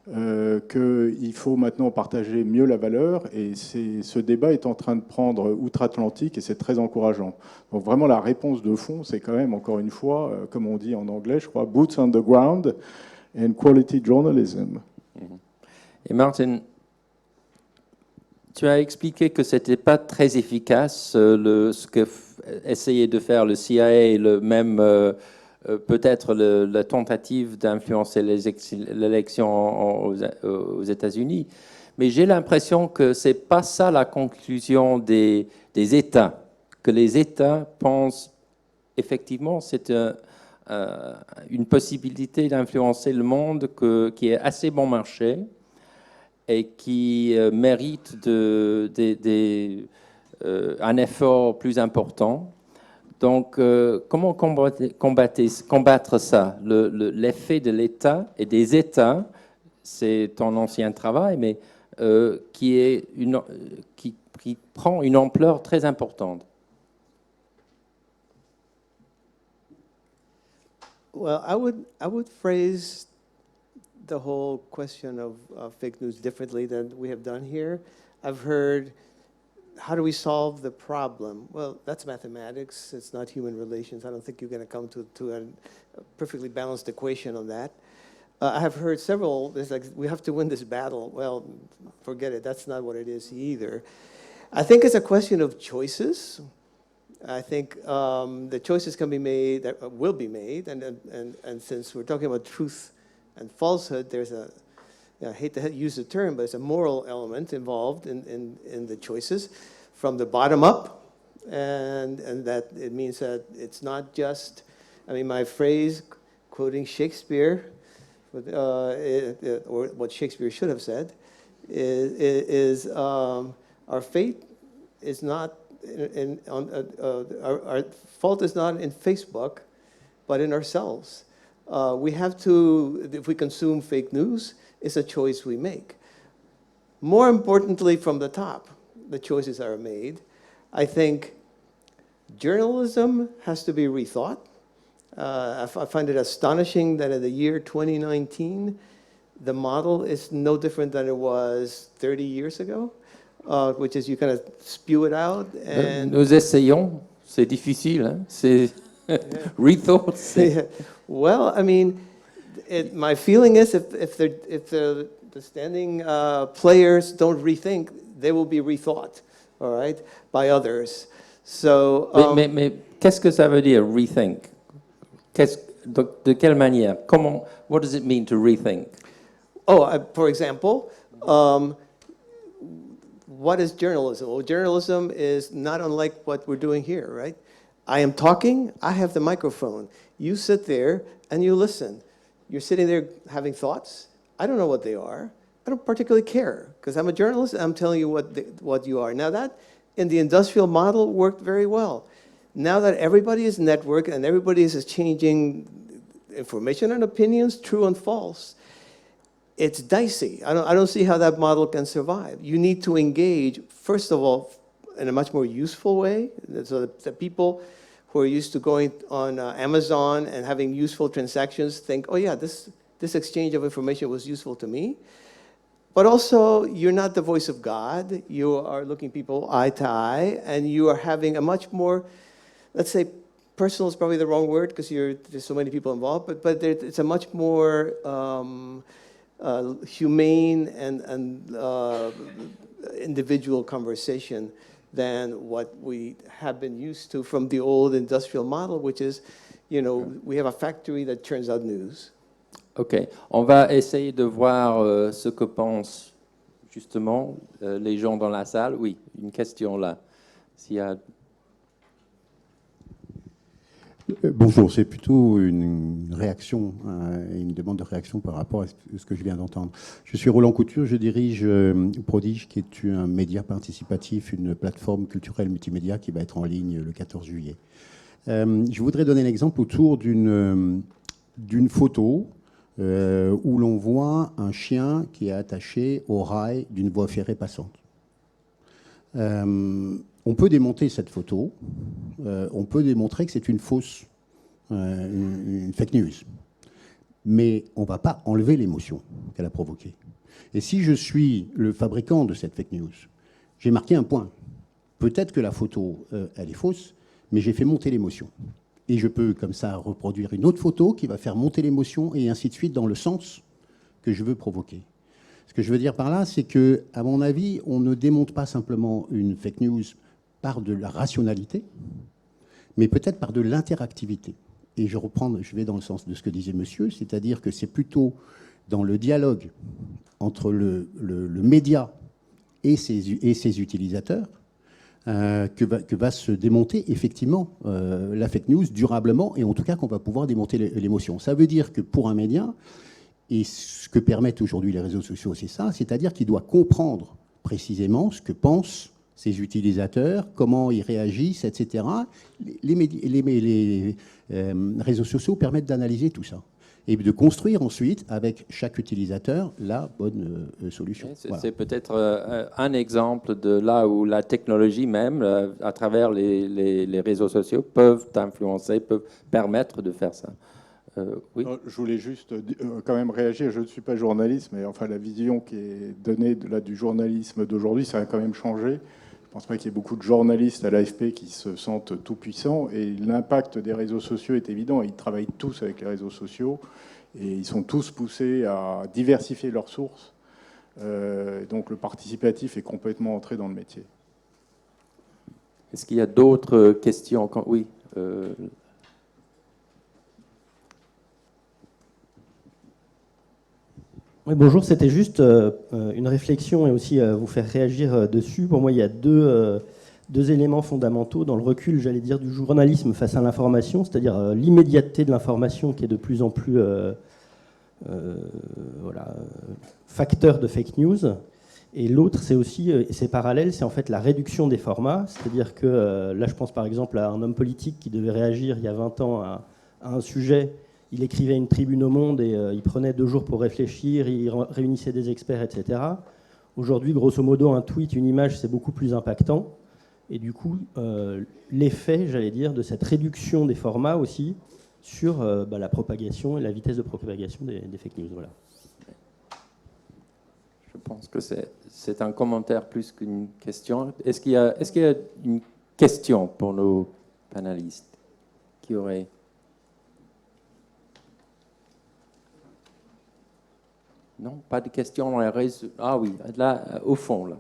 E: qu'il faut maintenant partager mieux la valeur, et ce débat est en train de prendre outre-Atlantique et c'est très encourageant. Donc vraiment la réponse de fond, c'est quand même encore une fois, comme on dit en anglais, je crois, boots on the ground and quality journalism.
B: Et Martin, tu as expliqué que c'était pas très efficace ce que essayait de faire le CIA et le même peut-être la tentative d'influencer l'élection aux États-Unis. Mais j'ai l'impression que ce n'est pas ça la conclusion des États, que les États pensent effectivement c'est une possibilité d'influencer le monde qui est assez bon marché et qui mérite un effort plus important. Donc, comment combattre ça? L'effet de l'État et des États, c'est ton ancien travail, mais qui prend une ampleur très importante.
D: Well, I would phrase the whole question of fake news differently than we have done here. I've heard how do we solve the problem? Well, that's mathematics. It's not human relations. I don't think you're going to come to a perfectly balanced equation on that. I have heard several, there's like, we have to win this battle. Well, forget it. That's not what it is either. I think it's a question of choices. I think the choices can be made, that will be made, and since we're talking about truth and falsehood, there's a, I hate to use the term, but it's a moral element involved in the choices from the bottom up, and that it means that it's not just, I mean, my phrase, quoting Shakespeare, or what Shakespeare should have said, is our fate is not our fault is not in Facebook, but in ourselves. We have to, if we consume fake news, it's a choice we make. More importantly, from the top, the choices are made. I think journalism has to be rethought. I find it astonishing that in the year 2019, the model is no different than it was 30 years ago, which is you kind of spew it out. And
B: Nous essayons, c'est difficile, hein? C'est rethought.
D: well, I mean, my feeling is if the standing players don't rethink, they will be rethought, all right, by others. So,
B: Mais qu'est-ce que ça veut dire, rethink? De quelle manière? Comment? What does it mean to rethink?
D: For example, what is journalism? Well, journalism is not unlike what we're doing here, right? I am talking, I have the microphone. You sit there and you listen. You're sitting there having thoughts. I don't know what they are. I don't particularly care because I'm a journalist and I'm telling you what you are. Now that in the industrial model worked very well. Now that everybody is networked and everybody is exchanging information and opinions, true and false, it's dicey. I don't see how that model can survive. You need to engage, first of all, in a much more useful way, so that the people who are used to going on Amazon and having useful transactions think, oh yeah, this exchange of information was useful to me. But also, you're not the voice of God. You are looking people eye to eye, and you are having a much more, let's say, personal is probably the wrong word because there's so many people involved, but it's a much more humane and individual conversation than what we have been used to from the old industrial model, which is, we have a factory that churns out news.
B: Ok, on va essayer de voir ce que pensent justement les gens dans la salle. Oui, une question là. S'il y a...
G: Bonjour, c'est plutôt une réaction, une demande de réaction par rapport à ce que je viens d'entendre. Je suis Roland Couture, je dirige Prodige, qui est un média participatif, une plateforme culturelle multimédia qui va être en ligne le 14 juillet. Je voudrais donner un exemple autour d'une photo où l'on voit un chien qui est attaché au rail d'une voie ferrée passante. On peut démonter cette photo, on peut démontrer que c'est une fausse, une fake news. Mais on ne va pas enlever l'émotion qu'elle a provoquée. Et si je suis le fabricant de cette fake news, j'ai marqué un point. Peut-être que la photo, elle est fausse, mais j'ai fait monter l'émotion. Et je peux, comme ça, reproduire une autre photo qui va faire monter l'émotion et ainsi de suite dans le sens que je veux provoquer. Ce que je veux dire par là, c'est que, à mon avis, on ne démonte pas simplement une fake news par de la rationalité, mais peut-être par de l'interactivité. Et je vais dans le sens de ce que disait monsieur, c'est-à-dire que c'est plutôt dans le dialogue entre le média et ses utilisateurs que va se démonter effectivement la fake news durablement, et en tout cas qu'on va pouvoir démonter l'émotion. Ça veut dire que pour un média, et ce que permettent aujourd'hui les réseaux sociaux, c'est ça, c'est-à-dire qu'il doit comprendre précisément ce que pensent ses utilisateurs, comment ils réagissent, etc. Les réseaux sociaux permettent d'analyser tout ça et de construire ensuite, avec chaque utilisateur, la bonne solution.
B: C'est
G: voilà.
B: peut-être un exemple de là où la technologie même, à travers les réseaux sociaux, peuvent influencer, peuvent permettre de faire ça. Oui.
E: Je voulais juste quand même réagir. Je ne suis pas journaliste, mais enfin la vision qui est donnée du journalisme d'aujourd'hui, ça a quand même changé. Je pense pas qu'il y ait beaucoup de journalistes à l'AFP qui se sentent tout-puissants. Et l'impact des réseaux sociaux est évident. Ils travaillent tous avec les réseaux sociaux et ils sont tous poussés à diversifier leurs sources. Donc le participatif est complètement entré dans le métier.
B: Est-ce qu'il y a d'autres questions? Oui.
H: Oui, bonjour, c'était juste une réflexion et aussi vous faire réagir dessus. Pour moi, il y a deux éléments fondamentaux dans le recul, j'allais dire, du journalisme face à l'information, c'est-à-dire l'immédiateté de l'information qui est de plus en plus facteur de fake news. Et l'autre, c'est aussi, et c'est parallèle, c'est en fait la réduction des formats. C'est-à-dire que là, je pense par exemple à un homme politique qui devait réagir il y a 20 ans à un sujet. Il écrivait une tribune au Monde et il prenait 2 jours pour réfléchir, il réunissait des experts, etc. Aujourd'hui, grosso modo, un tweet, une image, c'est beaucoup plus impactant. Et du coup, l'effet, j'allais dire, de cette réduction des formats aussi sur la propagation et la vitesse de propagation des fake news. Voilà.
B: Je pense que c'est un commentaire plus qu'une question. Est-ce qu'il y a une question pour nos panélistes qui aurait... Non, pas de questions dans les réseaux. Ah oui, là, au fond, là.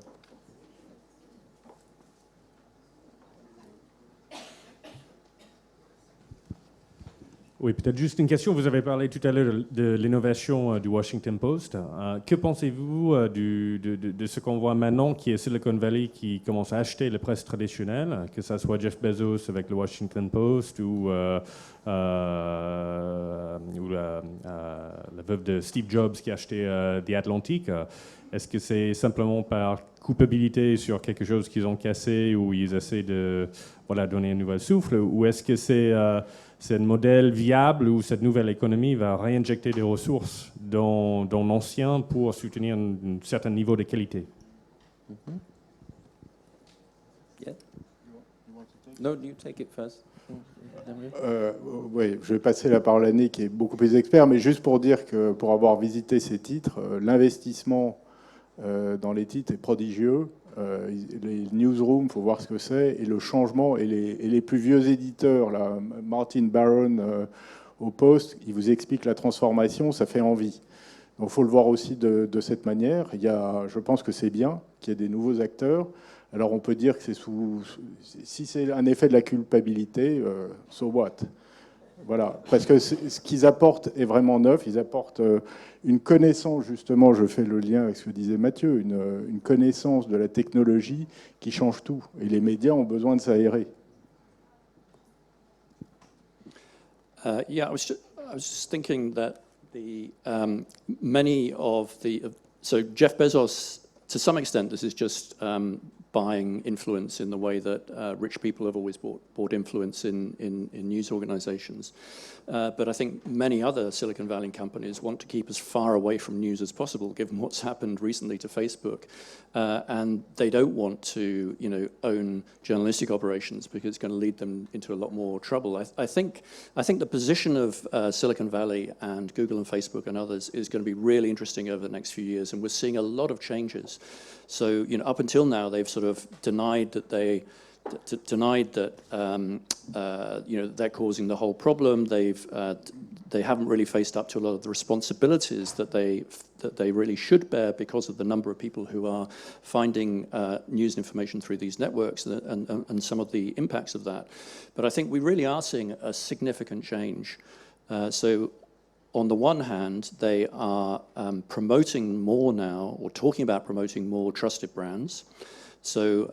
I: Oui, peut-être juste une question. Vous avez parlé tout à l'heure de l'innovation du Washington Post. Que pensez-vous de ce qu'on voit maintenant, qui est Silicon Valley, qui commence à acheter la presse traditionnelle, que ce soit Jeff Bezos avec le Washington Post ou la veuve de Steve Jobs qui a acheté The Atlantic? Est-ce que c'est simplement par culpabilité sur quelque chose qu'ils ont cassé ou ils essaient de donner un nouvel souffle? Ou est-ce que c'est un modèle viable où cette nouvelle économie va réinjecter des ressources dans l'ancien pour soutenir un certain niveau de qualité?
B: Yeah. No, you take it first.
E: Oui, je vais passer la parole à Nick, qui est beaucoup plus expert, mais juste pour dire que pour avoir visité ces titres, l'investissement dans les titres est prodigieux. Les newsrooms, il faut voir ce que c'est, et le changement, et les plus vieux éditeurs, là, Martin Baron au Post, il vous explique la transformation, ça fait envie. Donc il faut le voir aussi de cette manière. Je pense que c'est bien qu'il y ait des nouveaux acteurs. Alors on peut dire que si c'est un effet de la culpabilité, so what? Voilà, parce que ce qu'ils apportent est vraiment neuf. Ils apportent une connaissance, justement, je fais le lien avec ce que disait Mathieu, une connaissance de la technologie qui change tout. Et les médias ont besoin de s'aérer.
F: Yeah, I was just thinking that many of so Jeff Bezos, to some extent, this is just buying influence in the way that rich people have always bought influence in news organizations. But I think many other Silicon Valley companies want to keep as far away from news as possible, given what's happened recently to Facebook. And they don't want to, own journalistic operations because it's going to lead them into a lot more trouble. I think the position of Silicon Valley and Google and Facebook and others is going to be really interesting over the next few years, and we're seeing a lot of changes. So, up until now, they've sort of denied that they're causing the whole problem. They haven't really faced up to a lot of the responsibilities that they really should bear because of the number of people who are finding news and information through these networks and some of the impacts of that. But I think we really are seeing a significant change. So on the one hand, they are promoting more now, or talking about promoting more trusted brands. So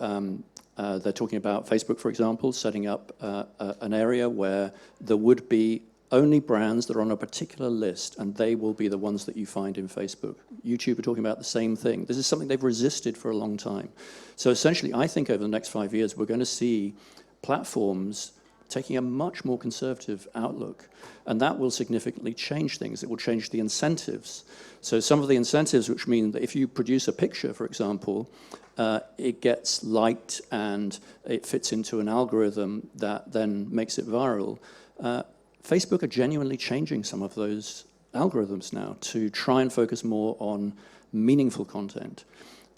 F: they're talking about Facebook, for example, setting up an area where there would be only brands that are on a particular list, and they will be the ones that you find in Facebook. YouTube are talking about the same thing. This is something they've resisted for a long time. So essentially, I think over the next 5 years, we're going to see platforms taking a much more conservative outlook, and that will significantly change things. It will change the incentives. So some of the incentives, which mean that if you produce a picture, for example, it gets liked and it fits into an algorithm that then makes it viral. Facebook are genuinely changing some of those algorithms now to try and focus more on meaningful content.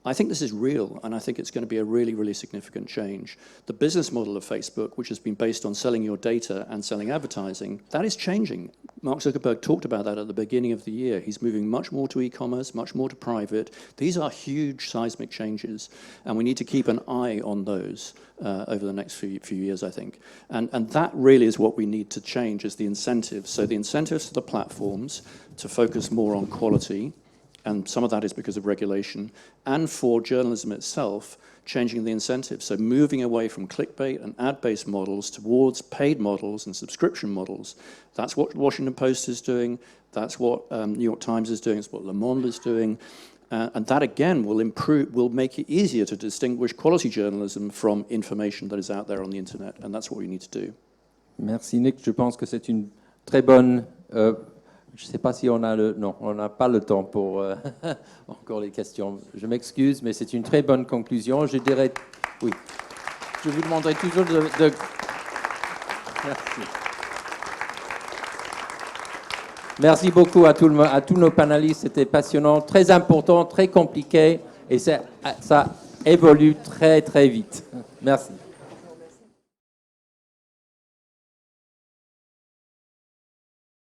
F: I think this is real, and I think it's going to be a really, really significant change. The business model of Facebook, which has been based on selling your data and selling advertising, that is changing. Mark Zuckerberg talked about that at the beginning of the year. He's moving much more to e-commerce, much more to private. These are huge seismic changes, and we need to keep an eye on those over the next few years, I think. And that really is what we need to change, is the incentives. So the incentives for the platforms to focus more on quality, and some of that is because of regulation, and for journalism itself, changing the incentives. So moving away from clickbait and ad-based models towards paid models and subscription models. That's what Washington Post is doing. That's what New York Times is doing. It's what Le Monde is doing. And that, again, will make it easier to distinguish quality journalism from information that is out there on the internet. And that's what we need to do.
B: Merci Nick. Je pense que c'est une très bonne... je ne sais pas si on a le... Non, on n'a pas le temps pour encore les questions. Je m'excuse, mais c'est une très bonne conclusion. Je dirais... Oui. Je vous demanderai toujours de... Merci. Merci beaucoup à tous nos panélistes. C'était passionnant, très important, très compliqué. Et ça évolue très, très vite. Merci.